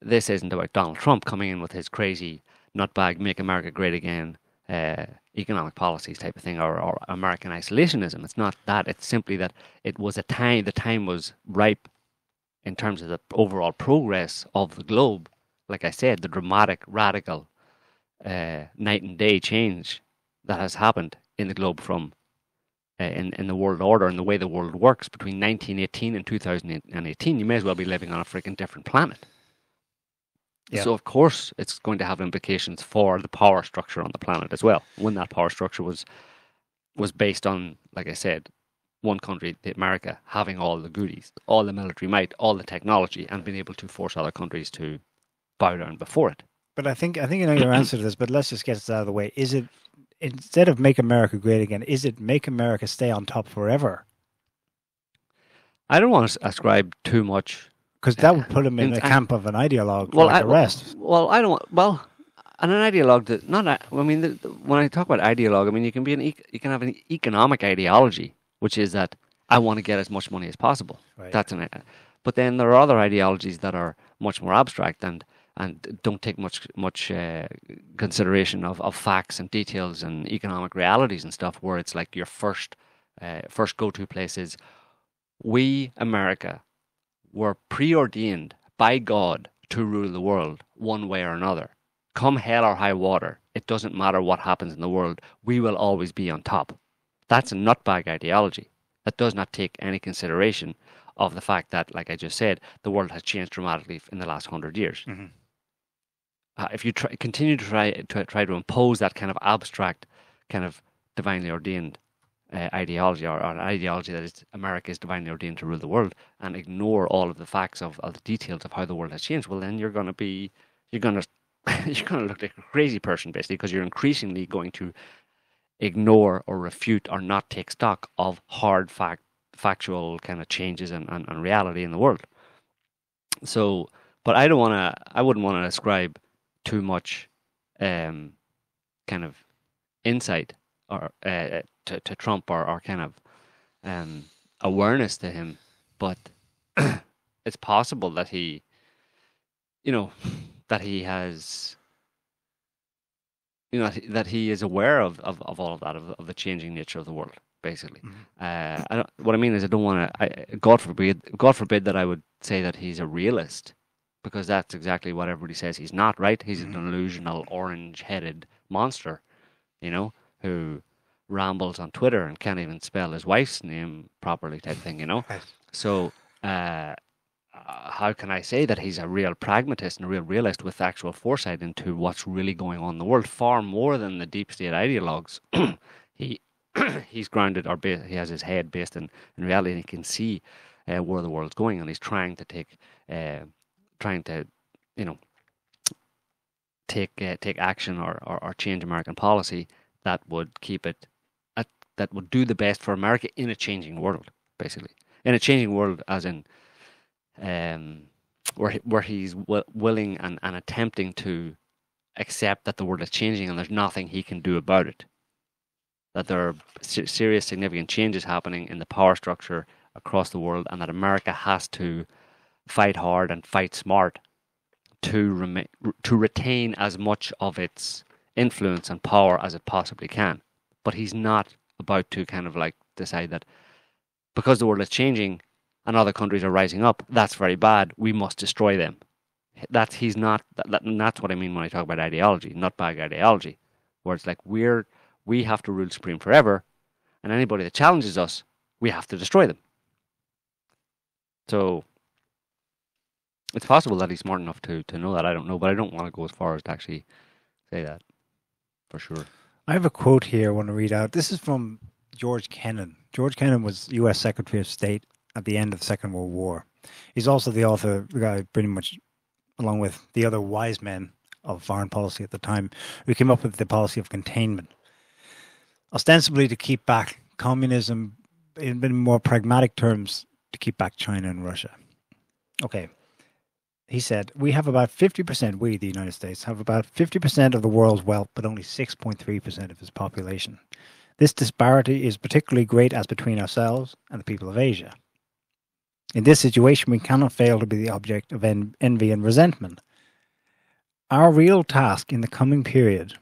this isn't about Donald Trump coming in with his crazy nutbag, make America great again, economic policies type of thing, or American isolationism. It's not that. It's simply that it was the time was ripe in terms of the overall progress of the globe. Like I said, the dramatic, radical, night and day change that has happened in the globe from in the world order and the way the world works between 1918 and 2018. You may as well be living on a freaking different planet. Yeah. So, of course, it's going to have implications for the power structure on the planet as well. When that power structure was based on, like I said, one country, America, having all the goodies, all the military might, all the technology, and being able to force other countries to bow down before it. But I think you know your answer to this, but let's just get this out of the way. Is it, instead of make America great again, is it make America stay on top forever? I don't want to ascribe too much. Because that would put him in the camp of an ideologue like the rest. Well, I don't. Well, and an ideologue that not. I mean, when I talk about ideologue, I mean you can have an economic ideology, which is that I want to get as much money as possible. Right. That's But then there are other ideologies that are much more abstract and don't take much consideration of facts and details and economic realities and stuff. Where it's like your first first go-to place is, we, America, were preordained by God to rule the world one way or another. Come hell or high water, it doesn't matter what happens in the world, we will always be on top. That's a nutbag ideology. That does not take any consideration of the fact that, like I just said, the world has changed dramatically in the last 100 years. Mm-hmm. If you continue to try to impose that kind of abstract, kind of divinely ordained ideology, or an ideology that is America is divinely ordained to rule the world, and ignore all of the facts of the details of how the world has changed, well, then you're going to you're going to look like a crazy person, basically, because you're increasingly going to ignore or refute or not take stock of hard factual kind of changes and reality in the world. So, but I wouldn't want to ascribe too much kind of insight or to Trump, or kind of awareness to him, but it's possible that he, that he has, that he is aware of all of that, of the changing nature of the world, basically. What I mean is, I don't want to, God forbid that I would say that he's a realist, because that's exactly what everybody says he's not, right? He's a delusional, orange-headed monster, who rambles on Twitter and can't even spell his wife's name properly, type thing, Right. So, how can I say that he's a real pragmatist and a real realist with actual foresight into what's really going on in the world, far more than the deep state ideologues? He's grounded, or he has his head based in reality, and he can see where the world's going, and he's trying to take action or change American policy that would keep it, that would do the best for America in a changing world, basically. In a changing world, as in where he's willing and attempting to accept that the world is changing and there's nothing he can do about it. That there are serious, significant changes happening in the power structure across the world, and that America has to fight hard and fight smart to retain as much of its influence and power as it possibly can. But he's not about to kind of like decide that because the world is changing and other countries are rising up, that's very bad, we must destroy them. That's what I mean when I talk about ideology, nutbag ideology, where it's like we have to rule supreme forever, and anybody that challenges us, we have to destroy them. So it's possible that he's smart enough to know that. I don't know, but I don't want to go as far as to actually say that for sure. I have a quote here I want to read out. This is from George Kennan. George Kennan was U.S. Secretary of State at the end of the Second World War. He's also the author, the guy pretty much, along with the other wise men of foreign policy at the time, who came up with the policy of containment, ostensibly to keep back communism, in more pragmatic terms, to keep back China and Russia. Okay. He said, we have about 50%, we, the United States, have about 50% of the world's wealth, but only 6.3% of its population. This disparity is particularly great as between ourselves and the people of Asia. In this situation, we cannot fail to be the object of envy and resentment. Our real task in the coming period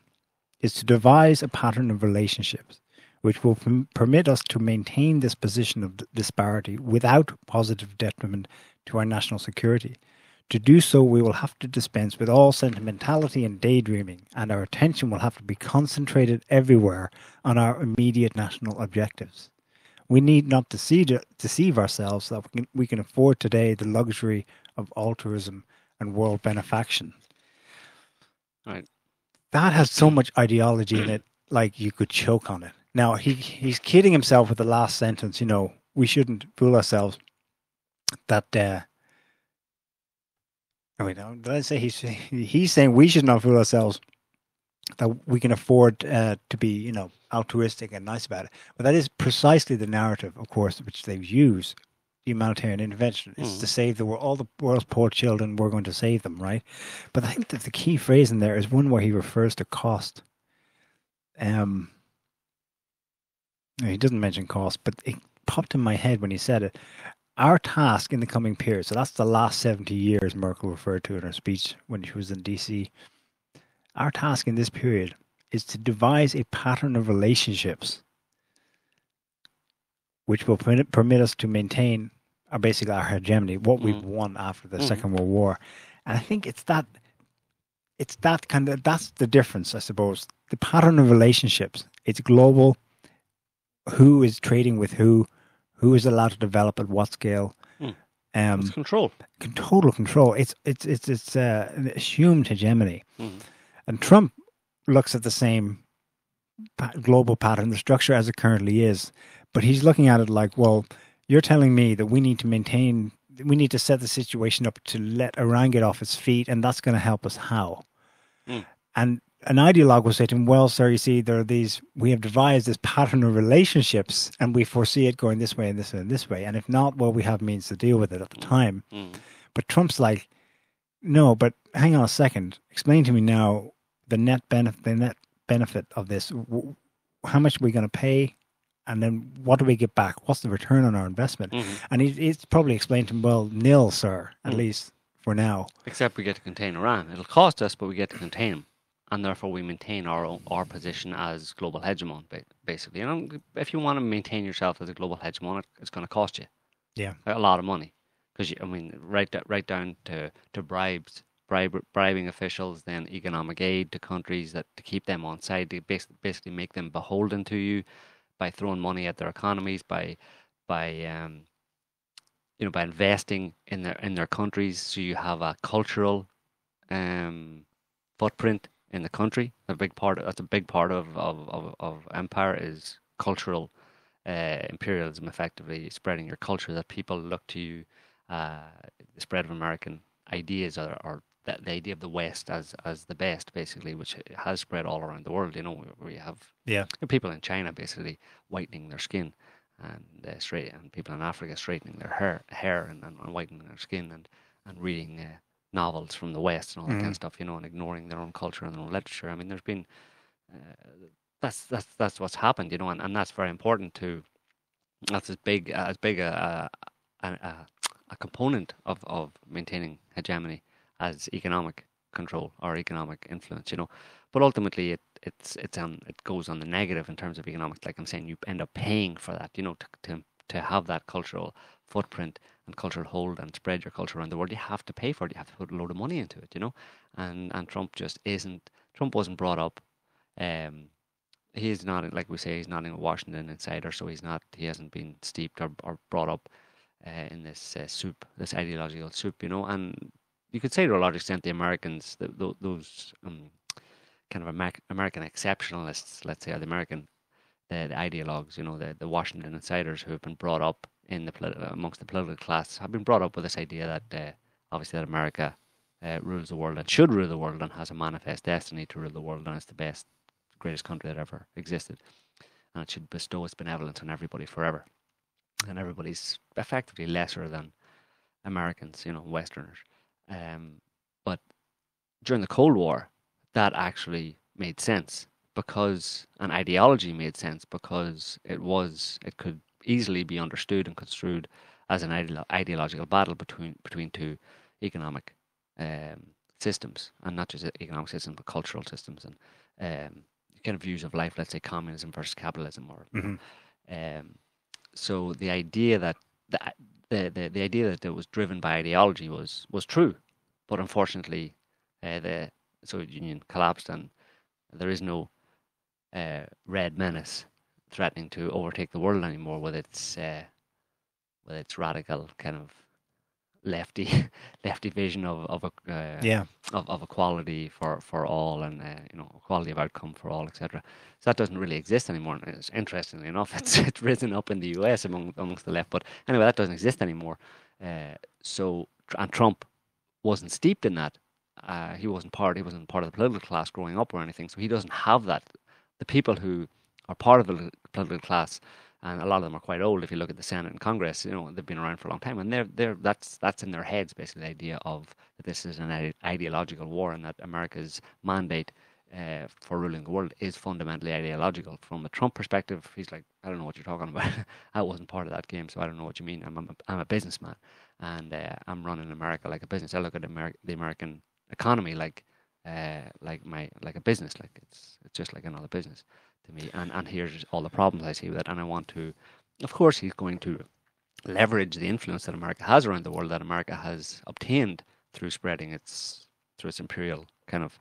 is to devise a pattern of relationships which will permit us to maintain this position of disparity without positive detriment to our national security. To do so, we will have to dispense with all sentimentality and daydreaming, and our attention will have to be concentrated everywhere on our immediate national objectives. We need not deceive ourselves that we can afford today the luxury of altruism and world benefaction. Right. That has so much ideology in it, like you could choke on it. Now, he's kidding himself with the last sentence, we shouldn't fool ourselves that... let's say he's saying we should not fool ourselves that we can afford to be, altruistic and nice about it. But that is precisely the narrative, of course, which they've used. Humanitarian intervention is to save the world. All the world's poor children, we're going to save them, right? But I think that the key phrase in there is one where he refers to cost. He doesn't mention cost, but it popped in my head when he said it. Our task in the coming period, so that's the last 70 years Merkel referred to in her speech when she was in DC. Our task in this period is to devise a pattern of relationships which will permit us to maintain basically our hegemony, what we've won after the Second World War. And I think it's that that's the difference, I suppose. The pattern of relationships, it's global. Who is trading with who is allowed to develop at what scale. It's control. Total control. It's an assumed hegemony. And Trump looks at the same global pattern, the structure as it currently is, but he's looking at it like, well, you're telling me that we need to set the situation up to let Iran get off its feet, and that's going to help us how? And an ideologue will say to him, well, sir, you see, we have devised this pattern of relationships, and we foresee it going this way and this way and this way. And if not, well, we have means to deal with it at the time. But Trump's like, no, but hang on a second. Explain to me now the net benefit of this. How much are we going to pay? And then what do we get back? What's the return on our investment? And he's probably explained to him, well, nil, sir, at least for now. Except we get to contain Iran. It'll cost us, but we get to contain them. And therefore we maintain our position as global hegemon, basically. If you want to maintain yourself as a global hegemon, it's going to cost you a lot of money. Because, right down to bribes, bribing officials, then economic aid to countries to keep them on side, to basically make them beholden to you by throwing money at their economies, by investing in their countries, so you have a cultural footprint in the country. That's a big part of empire is cultural imperialism, effectively spreading your culture, that people look to you. The spread of American ideas or the idea of the West as the best, basically, which has spread all around the world. Where you have people in China basically whitening their skin, and people in Africa straightening their hair and whitening their skin, and reading novels from the West and all that kind of stuff, and ignoring their own culture and their own literature. I mean, there's been that's what's happened, and that's very important to. That's as big a component of maintaining hegemony as economic control or economic influence, But ultimately, it goes on the negative in terms of economics. Like I'm saying, you end up paying for that, to have that cultural footprint and cultural hold and spread your culture around the world. You have to pay for it. You have to put a load of money into it, And Trump just isn't. Trump wasn't brought up. He's not, like we say, he's not a Washington insider, so he hasn't been steeped or brought up in this soup, this ideological soup, And you could say to a large extent the Americans, those kind of American exceptionalists, let's say, or the ideologues, the Washington insiders who have been brought up amongst the political class, have been brought up with this idea that obviously that America rules the world and should rule the world and has a manifest destiny to rule the world, and it's the best, greatest country that ever existed, and it should bestow its benevolence on everybody forever, and everybody's effectively lesser than Americans, Westerners. But during the Cold War, that actually made sense, because an ideology made sense, because it could easily be understood and construed as an ideological battle between two economic systems, and not just economic systems, but cultural systems and kind of views of life. Let's say communism versus capitalism, or so the idea that the idea that it was driven by ideology was true, but unfortunately, the Soviet Union collapsed, and there is no red menace threatening to overtake the world anymore with its radical kind of lefty vision of equality for all, and equality of outcome for all, etc. So that doesn't really exist anymore. And it's, interestingly enough, it's risen up in the US amongst the left, but anyway, that doesn't exist anymore. And Trump wasn't steeped in that. He wasn't part of the political class growing up or anything, so he doesn't have that. The people who are part of the political class, and a lot of them are quite old. If you look at the Senate and Congress, they've been around for a long time, and that's in their heads, basically, the idea of that this is an ideological war, and that America's mandate for ruling the world is fundamentally ideological. From a Trump perspective, he's like, I don't know what you're talking about. I wasn't part of that game, so I don't know what you mean. I'm a businessman, and I'm running America like a business. I look at the American economy like a business. Like it's just like another business to me. And here's all the problems I see with it, and I want to of course, he's going to leverage the influence that America has around the world, that America has obtained through spreading through its imperial kind of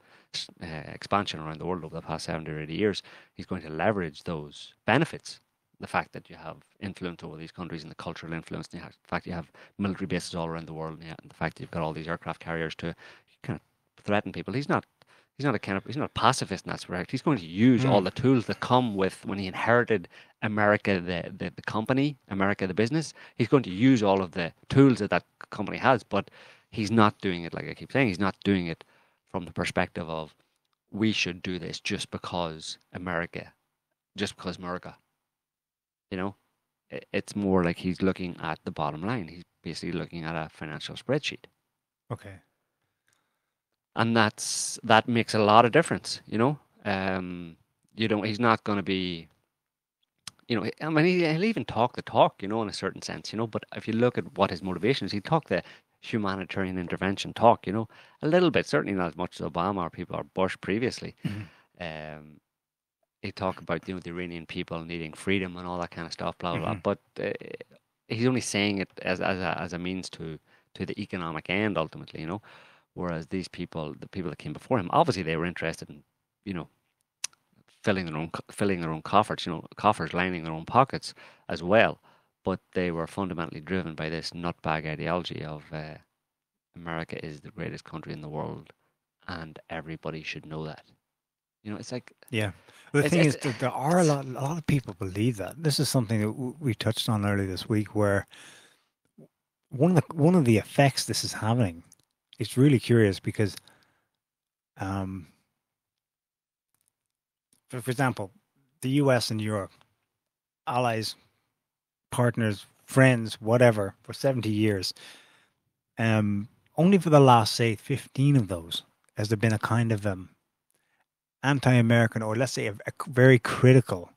expansion around the world over the past 70 or 80 years. He's going to leverage those benefits. The fact that you have influence over these countries and the cultural influence, and the fact you have military bases all around the world, and the fact that you've got all these aircraft carriers to kind of threaten people. He's not a pacifist in that respect. He's going to use all the tools that come with when he inherited America, the company, America, the business. He's going to use all of the tools that company has, but he's not doing it, like I keep saying, he's not doing it from the perspective of we should do this just because America. You know, it's more like he's looking at the bottom line. He's basically looking at a financial spreadsheet. Okay. And that makes a lot of difference, you know. He's not going to be, I mean, he'll even talk the talk, in a certain sense, but if you look at what his motivation is, he'd talk the humanitarian intervention talk, a little bit, certainly not as much as Obama or Bush previously. He talk about, the Iranian people needing freedom and all that kind of stuff, blah, blah, blah. But he's only saying it as a means to the economic end, ultimately, Whereas the people that came before him, obviously they were interested in, filling their own coffers, lining their own pockets as well. But they were fundamentally driven by this nutbag ideology of America is the greatest country in the world, and everybody should know that. It's like, yeah. Well, the thing is that there are a lot of people believe that. This is something that we touched on earlier this week, where one of the effects this is having. It's really curious because, for example, the US and Europe, allies, partners, friends, whatever, for 70 years, only for the last, say, 15 of those has there been a kind of anti-American, or let's say a very critical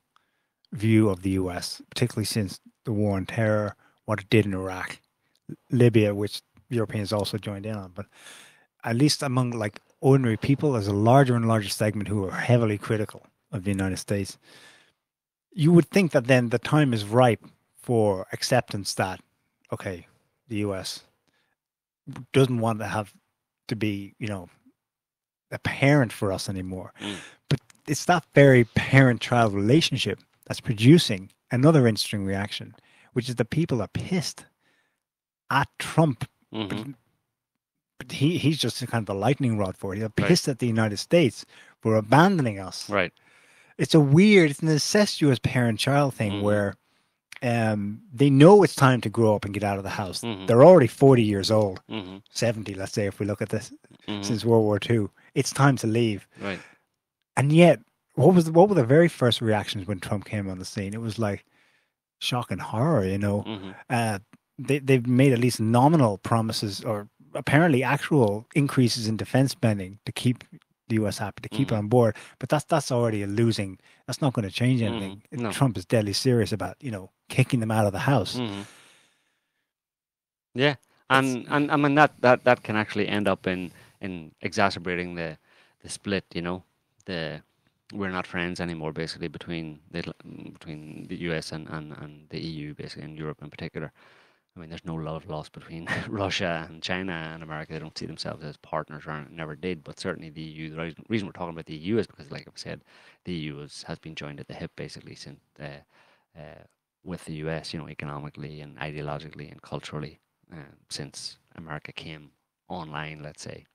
view of the US, particularly since the war on terror, what it did in Iraq, Libya, which Europeans also joined in on, but at least among like ordinary people, there's a larger and larger segment who are heavily critical of the United States. You would think that then the time is ripe for acceptance that, okay, the US doesn't want to have to be, a parent for us anymore. But it's that very parent-child relationship that's producing another interesting reaction, which is that people are pissed at Trump. But he's just kind of the lightning rod for it. They're pissed at the United States for abandoning us. Right. It's an incestuous parent-child thing where they know it's time to grow up and get out of the house. They're already 40 years old, 70, let's say, if we look at this, since World War II. It's time to leave. Right. And yet, what were the very first reactions when Trump came on the scene? It was like shock and horror, They've made at least nominal promises, or apparently actual increases in defense spending to keep the US happy, to keep it on board. But that's already that's not going to change anything. No. Trump is deadly serious about, kicking them out of the house. Yeah. And I mean that can actually end up in exacerbating the split, we're not friends anymore, basically, between the US and the EU, basically, and Europe in particular. I mean, there's no love lost between Russia and China and America. They don't see themselves as partners, or never did. But certainly the EU, the reason we're talking about the EU is because, like I've said, the EU has been joined at the hip, basically, since with the US, economically and ideologically and culturally, since America came online, let's say,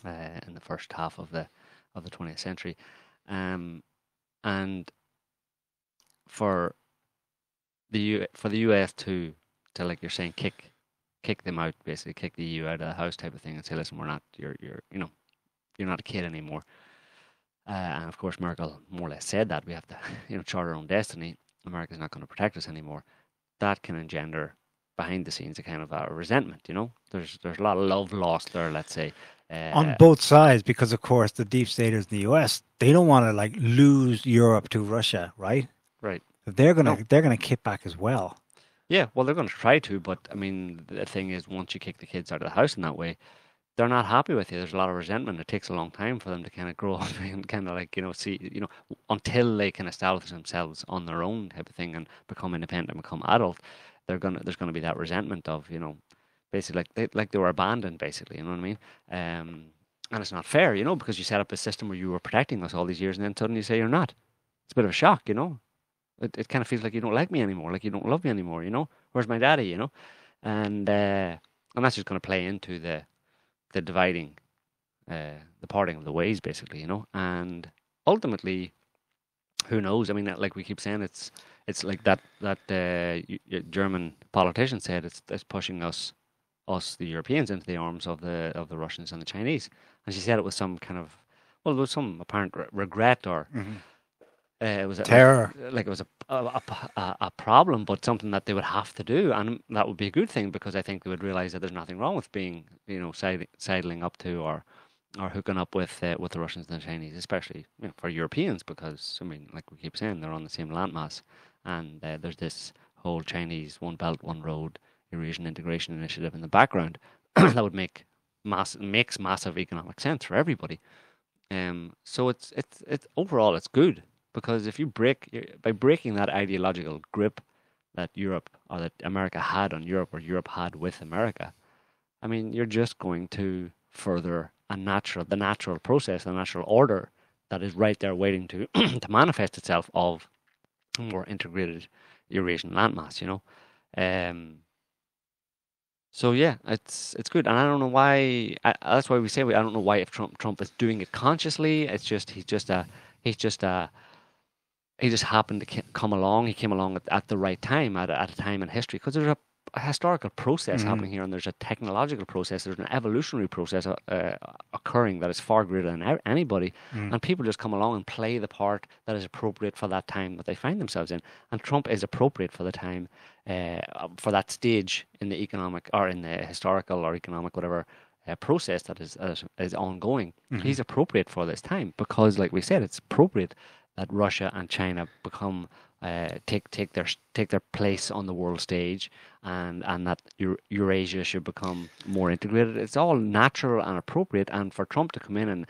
in the first half of the 20th century. And for the US to like you're saying, kick them out, basically kick the EU out of the house type of thing, and say, listen, we're not, you're not a kid anymore. And of course, Merkel more or less said that we have to, chart our own destiny. America's not going to protect us anymore. That can engender behind the scenes a kind of a resentment. There's a lot of love lost there, let's say. On both sides, because of course the deep staters in the US, they don't want to lose Europe to Russia, right? Right. They're gonna kick back as well. Yeah, well, they're going to try to, but I mean, the thing is, once you kick the kids out of the house in that way, they're not happy with you. There's a lot of resentment. It takes a long time for them to kind of grow up and kind of like, see, until they can establish themselves on their own type of thing and become independent and become adult, there's gonna be that resentment of, basically like they were abandoned, basically, you know what I mean? And it's not fair, because you set up a system where you were protecting us all these years and then suddenly you say you're not. It's a bit of a shock, It kind of feels like you don't like me anymore, like you don't love me anymore, Where's my daddy, And that's just going to play into the dividing, the parting of the ways, basically, And ultimately, who knows? I mean, like we keep saying, it's like that German politician said, it's pushing us the Europeans into the arms of the Russians and the Chinese. And she said it was some kind of, well, there was some apparent regret or. It was terror, like it was a problem, but something that they would have to do, and that would be a good thing because I think they would realize that there's nothing wrong with being, sidling up to or hooking up with the Russians and the Chinese, especially for Europeans, because I mean, like we keep saying, they're on the same landmass, and there's this whole Chinese One Belt One Road Eurasian integration initiative in the background that would makes massive economic sense for everybody. So it's overall it's good. Because if you by breaking that ideological grip that Europe or that America had on Europe or Europe had with America, I mean, you're just going to further the natural process, the natural order that is right there waiting to to manifest itself of a more integrated Eurasian landmass, So yeah, it's good, and I don't know why. That's why we say I don't know why if Trump is doing it consciously. It's just he just happened to come along. He came along at the right time, at a time in history, because there's a historical process happening here, and there's a technological process, there's an evolutionary process occurring that is far greater than anybody, and people just come along and play the part that is appropriate for that time that they find themselves in. And Trump is appropriate for the time, for that stage in the economic or in the historical or economic whatever process that is ongoing. He's appropriate for this time because, like we said, it's appropriate that Russia and China become take their place on the world stage, and that Eurasia should become more integrated. It's all natural and appropriate, and for Trump to come in and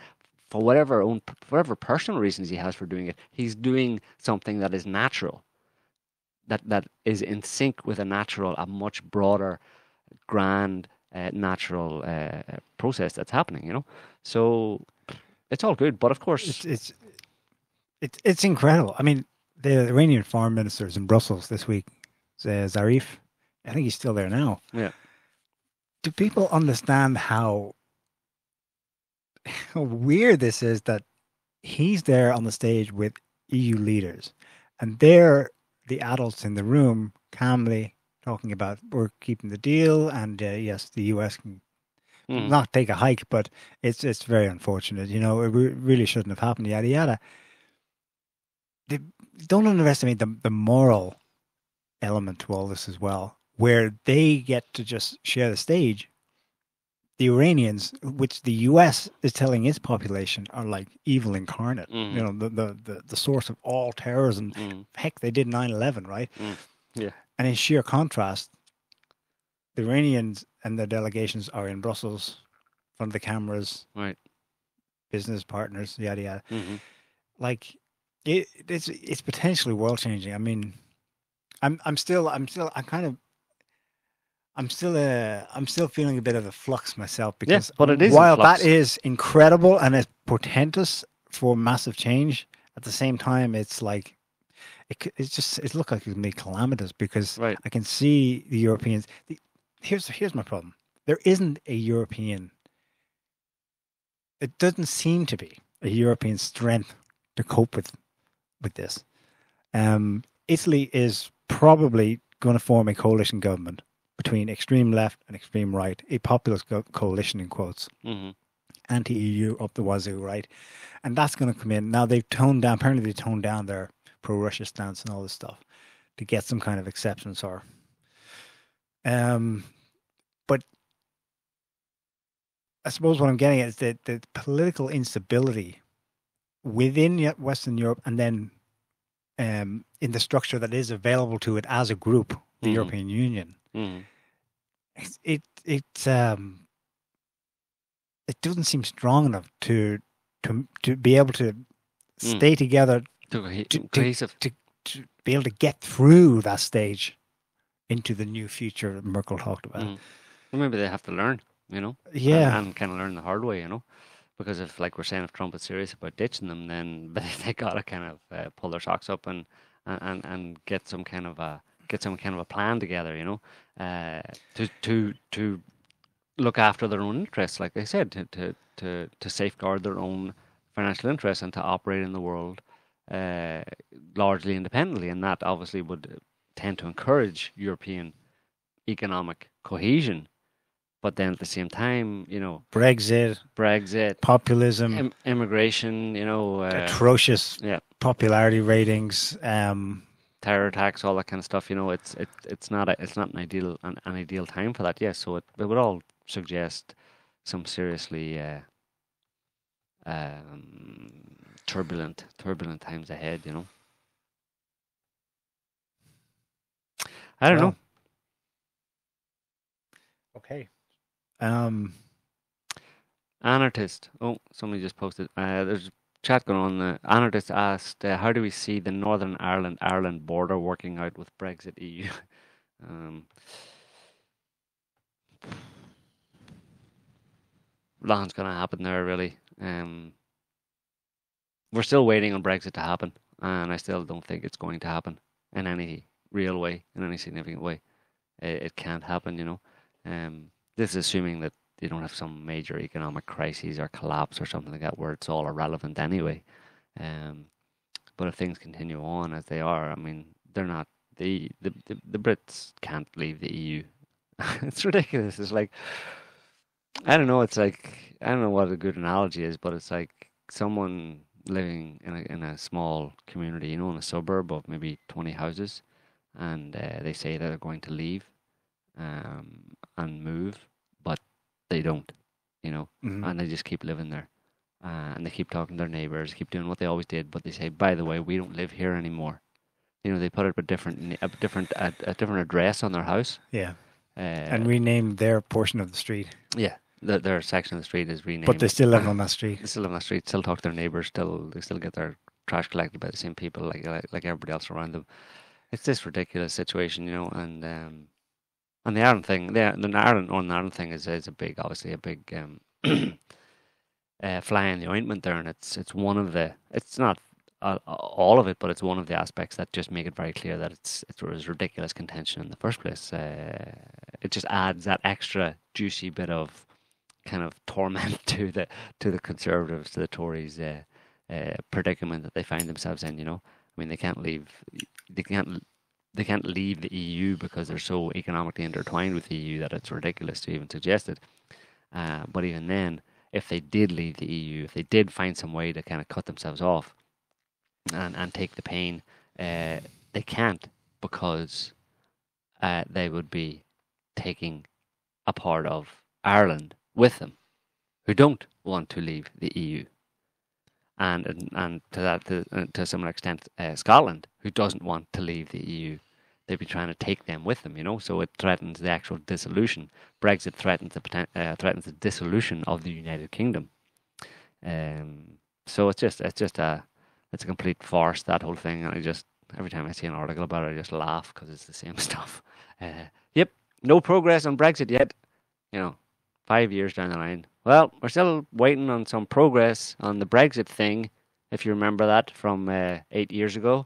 for whatever personal reasons he has for doing it, he's doing something that is natural, that is in sync with a much broader, grand, natural process that's happening. So it's all good, but of course it's incredible. I mean, the Iranian foreign minister is in Brussels this week. Zarif, I think he's still there now. Yeah. Do people understand how weird this is that he's there on the stage with EU leaders, and they're the adults in the room calmly talking about we're keeping the deal, and yes, the US can not take a hike, but it's very unfortunate. It really shouldn't have happened. Yada yada. Don't underestimate the moral element to all this as well, where they get to just share the stage. The Iranians, which the US is telling its population are like evil incarnate, the source of all terrorism. Heck, they did 9/11, right? Yeah. And in sheer contrast, the Iranians and their delegations are in Brussels, in front of the cameras, right? Business partners, yada yada. Like it's potentially world changing. I mean, I'm still feeling a bit of a flux myself because but it is while that is incredible and it's portentous for massive change, at the same time it's like it looks like it can be calamitous because right. I can see the Europeans. Here's my problem. There isn't a European. It doesn't seem to be a European strength to cope with this. Italy is probably going to form a coalition government between extreme left and extreme right, a populist coalition in quotes, anti-EU up the wazoo, right? And that's going to come in. Now apparently they toned down their pro-Russia stance and all this stuff to get some kind of acceptance but I suppose what I'm getting at is that the political instability within Western Europe and then in the structure that is available to it as a group, the European Union. it doesn't seem strong enough to be able to stay together, cohesive. To be able to get through that stage into the new future Merkel talked about. Well, maybe they have to learn, Yeah. and kind of learn the hard way, because if, like we're saying, if Trump is serious about ditching them, then they gotta kind of pull their socks up and get some kind of a plan together, to look after their own interests, like they said, to safeguard their own financial interests and to operate in the world largely independently, and that obviously would tend to encourage European economic cohesion. But then at the same time, Brexit, populism, immigration, atrocious popularity ratings, terror attacks, all that kind of stuff. It's not an ideal time for that. Yes, so it would all suggest some seriously turbulent times ahead. I don't know. Okay. Anarchist. Oh, somebody just posted. There's a chat going on. The Anarchist asked, "How do we see the Northern Ireland border working out with Brexit EU?" Nothing's going to happen there, really. We're still waiting on Brexit to happen, and I still don't think it's going to happen in any real way, in any significant way. It can't happen, This is assuming that you don't have some major economic crises or collapse or something like that where it's all irrelevant anyway. But if things continue on as they are, I mean, they're not the Brits can't leave the EU. It's ridiculous. It's like, I don't know. It's like, I don't know what a good analogy is, but it's like someone living in a small community, in a suburb of maybe 20 houses, and they say that they're going to leave and move, but they don't, and they just keep living there, and they keep talking to their neighbors, keep doing what they always did, but they say, by the way, we don't live here anymore. They put up a different address on their house. Yeah, and rename their portion of the street. Yeah, their section of the street is renamed. But they still live on that street. They still live on that street. Still talk to their neighbors. They still get their trash collected by the same people like everybody else around them. It's this ridiculous situation, and the Ireland thing. The Northern Ireland thing is obviously a big fly in the ointment there, and it's one of the. It's not all of it, but it's one of the aspects that just make it very clear that it was ridiculous contention in the first place. It just adds that extra juicy bit of kind of torment to the Conservatives, to the Tories predicament that they find themselves in. I mean, they can't leave the EU because they're so economically intertwined with the EU that it's ridiculous to even suggest it. But even then, if they did leave the EU, if they did find some way to kind of cut themselves off and take the pain, they can't, because they would be taking a part of Ireland with them, who don't want to leave the EU, and to some extent Scotland, who doesn't want to leave the EU. They'd be trying to take them with them, So it threatens the actual dissolution. Brexit threatens the dissolution of the United Kingdom. So it's a complete farce, that whole thing. And every time I see an article about it, I just laugh because it's the same stuff. Yep, no progress on Brexit yet. 5 years down the line. Well, we're still waiting on some progress on the Brexit thing, if you remember that from 8 years ago.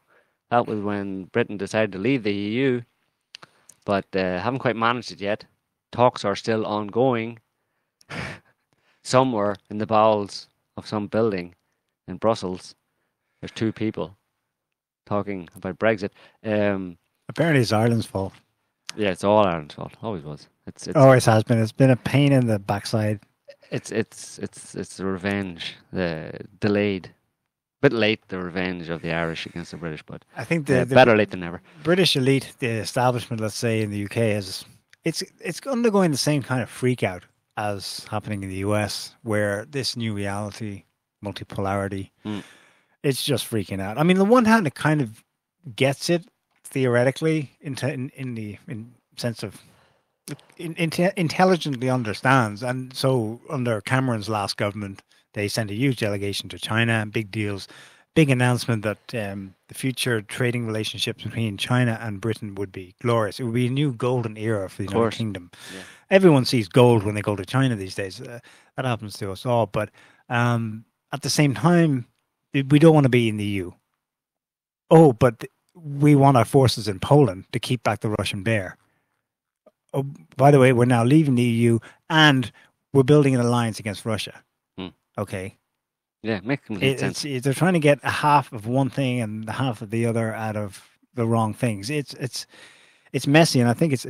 That was when Britain decided to leave the EU, but haven't quite managed it yet. Talks are still ongoing. Somewhere in the bowels of some building in Brussels, there's two people talking about Brexit. Apparently it's Ireland's fault. Yeah, it's all Ireland's fault. Always was. It's always has been. It's been a pain in the backside. It's the revenge, the delayed, bit late, the revenge of the Irish against the British, but I think the better late than never. British elite, the establishment, let's say in the UK, it's undergoing the same kind of freak out as happening in the US, where this new reality, multipolarity, it's just freaking out. I mean, on the one hand, it kind of gets it theoretically in sense of intelligently understands. And so under Cameron's last government, they sent a huge delegation to China and big deals, big announcement that the future trading relationships between China and Britain would be glorious. It would be a new golden era for the United Kingdom. Yeah. Everyone sees gold when they go to China these days. That happens to us all. But at the same time, we don't want to be in the EU. Oh, but we want our forces in Poland to keep back the Russian bear. Oh, by the way, we're now leaving the EU and we're building an alliance against Russia. Okay. Yeah, makes complete sense. They're trying to get a half of one thing and half of the other out of the wrong things. It's messy, and I think it's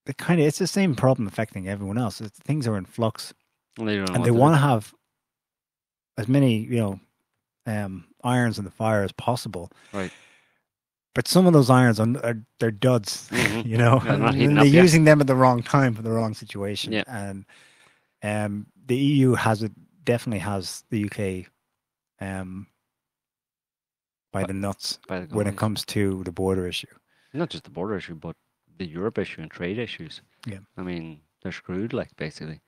the same problem affecting everyone else. Things are in flux, and they want to have as many irons in the fire as possible. Right. But some of those irons they're duds, Mm-hmm. and they're using them at the wrong time for the wrong situation. Yeah. And the EU definitely has the UK by the nuts when it comes to the border issue. Not just the border issue, but the Europe issue and trade issues. Yeah. I mean, they're screwed, like, basically.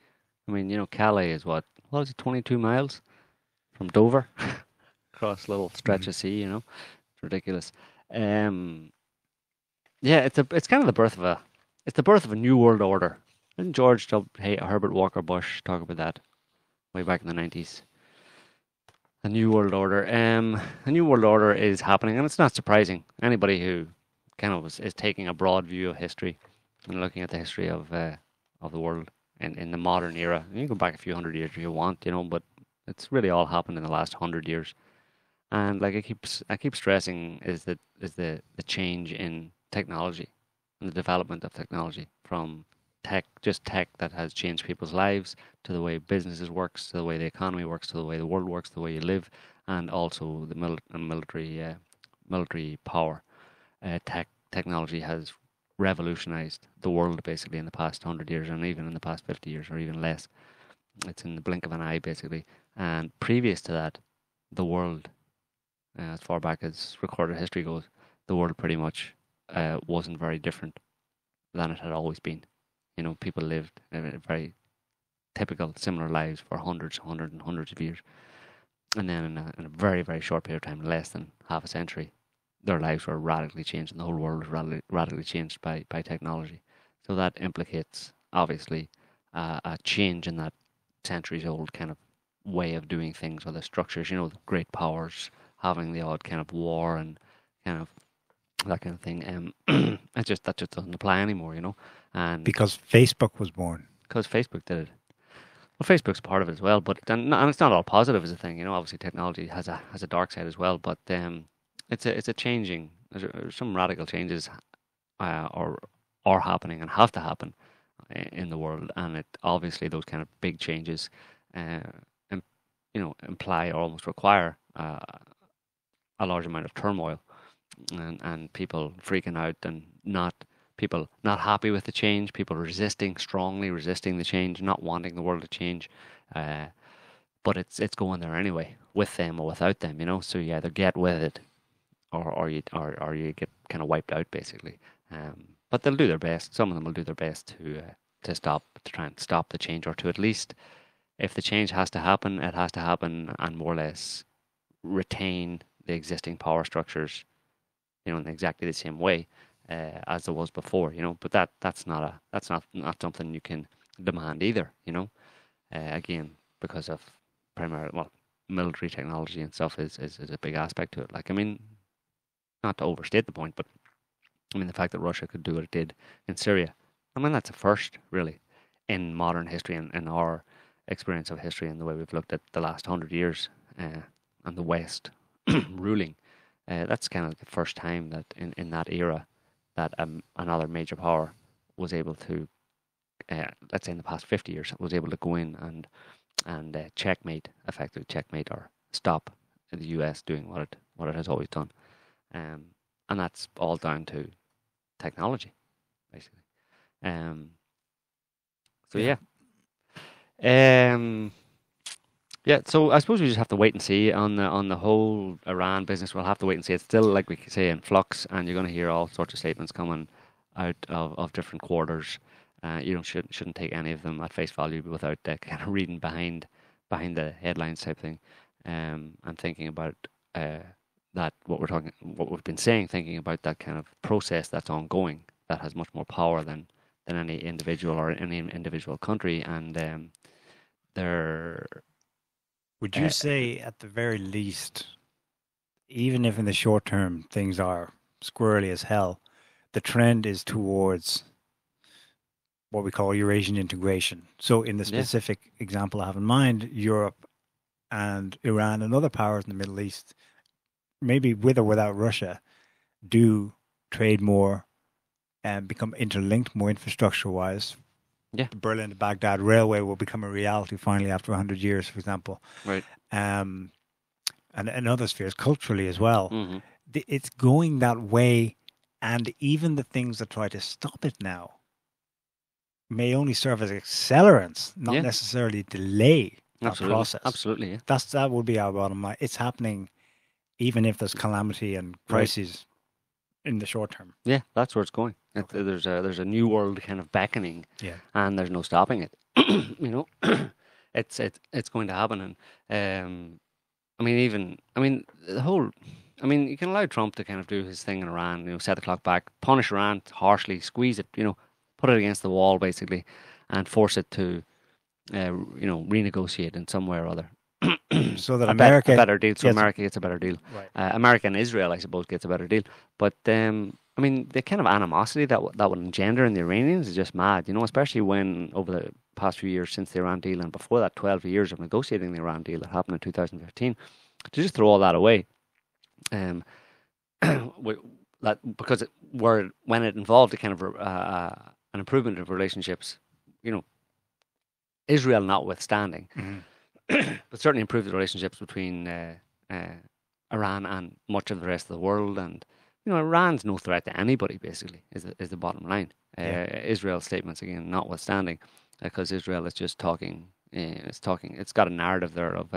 I mean, Calais is what is it, 22 miles from Dover? Across a little stretch of sea, It's ridiculous. Yeah, it's kind of the birth of a new world order. Didn't Herbert Walker Bush talk about that way back in the 90s? A new world order. A new world order is happening, and it's not surprising. Anybody who kind of is taking a broad view of history and looking at the history of the world in the modern era. You can go back a few hundred years if you want, but it's really all happened in the last 100 years. And like I keep stressing is the change in technology and the development of technology from tech that has changed people's lives to the way businesses works, to the way the economy works, to the way the world works, the way you live, and also the military power. Technology has revolutionized the world basically in the past 100 years, and even in the past 50 years, or even less. It's in the blink of an eye basically. And previous to that, the world, as far back as recorded history goes, the world pretty much wasn't very different than it had always been. People lived very typical, similar lives for hundreds of years. And then in a very, very short period of time, less than half a century, their lives were radically changed, and the whole world was radically changed by technology. So that implicates, obviously, a change in that centuries-old kind of way of doing things, or the structures, the great powers having the odd kind of war and kind of that kind of thing. That just doesn't apply anymore, And because Facebook was born. Because Facebook did it. Well, Facebook's part of it as well, but and it's not all positive as a thing. Obviously technology has a dark side as well, but it's a changing. There's some radical changes are happening and have to happen in the world, and it obviously those kind of big changes, imply or almost require a large amount of turmoil and people freaking out and people not happy with the change, people strongly resisting the change, not wanting the world to change, but it's going there anyway, with them or without them, So you either get with it, or you get kind of wiped out basically. But they'll do their best. Some of them will do their best to try and stop the change, or to at least, if the change has to happen, it has to happen and more or less retain the existing power structures, in exactly the same way as there was before, But that's not something you can demand either, Again, because of military technology and stuff is a big aspect to it. Like, I mean, not to overstate the point, but the fact that Russia could do what it did in Syria, that's a first really in modern history and in our experience of history and the way we've looked at the last 100 years and the West ruling. That's kind of the first time that in that era that another major power was able to, let's say in the past 50 years, was able to go in and effectively checkmate or stop the US doing what it has always done. And that's all down to technology, basically. So yeah. Yeah, so I suppose we just have to wait and see on the whole Iran business. We'll have to wait and see. It's still, like we say, in flux, and you're going to hear all sorts of statements coming out of different quarters. Shouldn't take any of them at face value without kind of reading behind the headlines type thing. And thinking about that what we've been saying, thinking about that kind of process that's ongoing, that has much more power than any individual or any individual country. And there. Would you say, at the very least, even if in the short term things are squirrely as hell, the trend is towards what we call Eurasian integration? So in the specific example I have in mind, Europe and Iran and other powers in the Middle East, maybe with or without Russia, do trade more and become interlinked more infrastructure-wise. Yeah. The Berlin to Baghdad railway will become a reality finally after 100 years, for example. Right. And in other spheres, culturally as well. Mm-hmm. It's going that way, and even the things that try to stop it now may only serve as accelerants, not necessarily delay that process. Absolutely, yeah. That would be our bottom line. It's happening even if there's calamity and crises in the short term. Yeah, that's where it's going. Okay. There's a new world kind of beckoning, and there's no stopping it. It's going to happen, and you can allow Trump to kind of do his thing in Iran, set the clock back, punish Iran harshly, squeeze it, put it against the wall basically, and force it to, renegotiate in some way or other. So that America a better deal. So America gets a better deal. Right. America and Israel, I suppose, gets a better deal. But the kind of animosity that would engender in the Iranians is just mad. Especially when over the past few years since the Iran deal, and before that, 12 years of negotiating the Iran deal that happened in 2015, to just throw all that away. Because when it involved a kind of an improvement of relationships, Israel notwithstanding. Mm-hmm. But certainly improved the relationships between Iran and much of the rest of the world, and Iran's no threat to anybody. Basically, is the bottom line. Israel's statements again notwithstanding, because Israel is just talking. It's got a narrative there of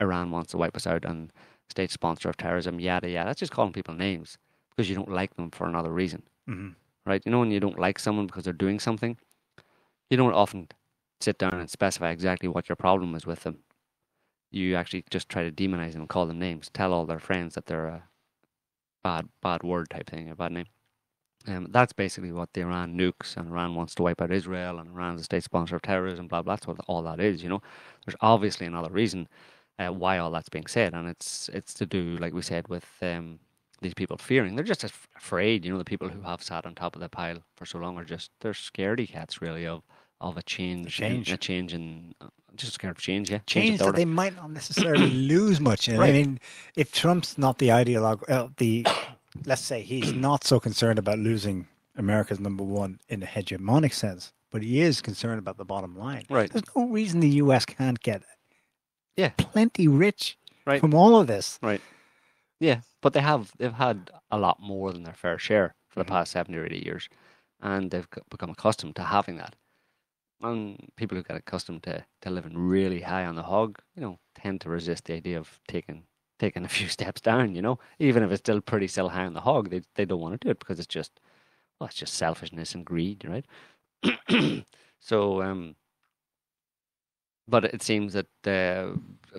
Iran wants to wipe us out and state sponsor of terrorism. Yada yada. That's just calling people names because you don't like them for another reason, right? When you don't like someone because they're doing something, you don't often sit down and specify exactly what your problem is with them. You actually just try to demonize them and call them names. Tell all their friends that they're a bad word type thing, a bad name. That's basically what the Iran nukes, and Iran wants to wipe out Israel, and Iran's a state sponsor of terrorism, blah, blah. That's what all that is, There's obviously another reason why all that's being said, and it's to do, like we said, with these people fearing. They're just afraid, the people who have sat on top of the pile for so long they're scaredy cats, really, of a change. A change in... Just scared of change, yeah. Change that they might not necessarily lose much in. Right. If Trump's not the ideologue, let's say he's not so concerned about losing America's number one in a hegemonic sense, but he is concerned about the bottom line. Right. There's no reason the U.S. can't get plenty rich from all of this. Right. Yeah, but they've had a lot more than their fair share for the past 70 or 80 years, and they've become accustomed to having that. And people who get accustomed to living really high on the hog, tend to resist the idea of taking a few steps down, even if it's still high on the hog, they don't want to do it because it's just selfishness and greed, right? So, but it seems that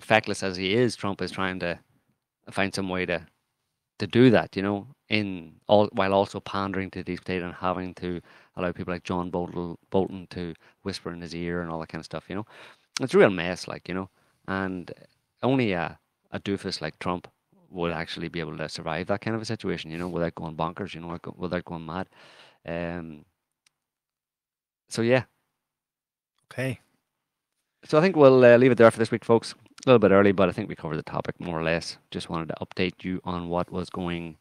feckless as he is, Trump is trying to find some way to do that, while also pandering to the deep state and having to allow people like John Bolton to whisper in his ear and all that kind of stuff, It's a real mess, and only a doofus like Trump would actually be able to survive that kind of a situation, without going bonkers, without going mad. So, yeah. Okay. So I think we'll leave it there for this week, folks. A little bit early, but I think we covered the topic more or less. Just wanted to update you on what was going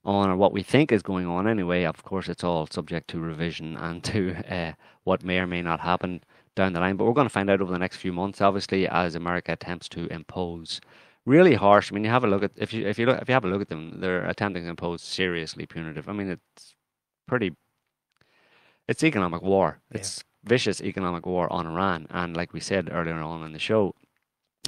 on, or what we think is going on anyway. Of course, it's all subject to revision and to what may or may not happen down the line. But we're going to find out over the next few months, obviously, as America attempts to impose really harsh. You have a look at if you have a look at them, they're attempting to impose seriously punitive. It's economic war. It's vicious economic war on Iran, and like we said earlier on in the show,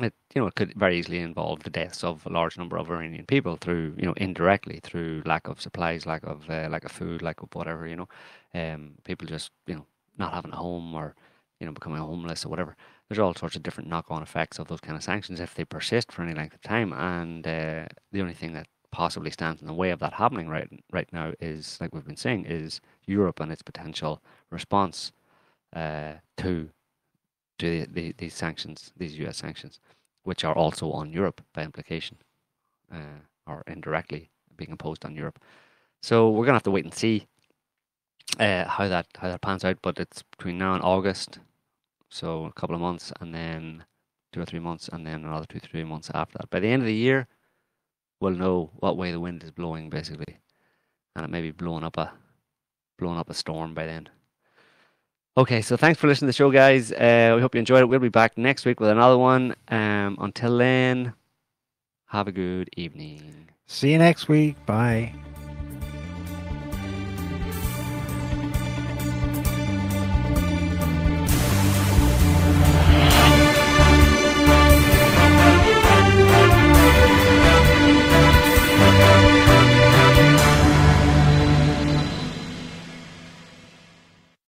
it could very easily involve the deaths of a large number of Iranian people through, indirectly through lack of supplies, lack of food, lack of whatever, people just, not having a home or, becoming homeless or whatever. There's all sorts of different knock-on effects of those kind of sanctions if they persist for any length of time. And the only thing that possibly stands in the way of that happening right now is, like we've been saying, is Europe and its potential response to these sanctions, these US sanctions, which are also on Europe by implication, or indirectly being imposed on Europe. So we're gonna have to wait and see how that pans out. But it's between now and August, so a couple of months, and then 2 or 3 months, and then another 2 3 months after that. By the end of the year, we'll know what way the wind is blowing, basically, and it may be blowing up a storm by then. Okay, so thanks for listening to the show, guys. We hope you enjoyed it. We'll be back next week with another one. Until then, have a good evening. See you next week. Bye.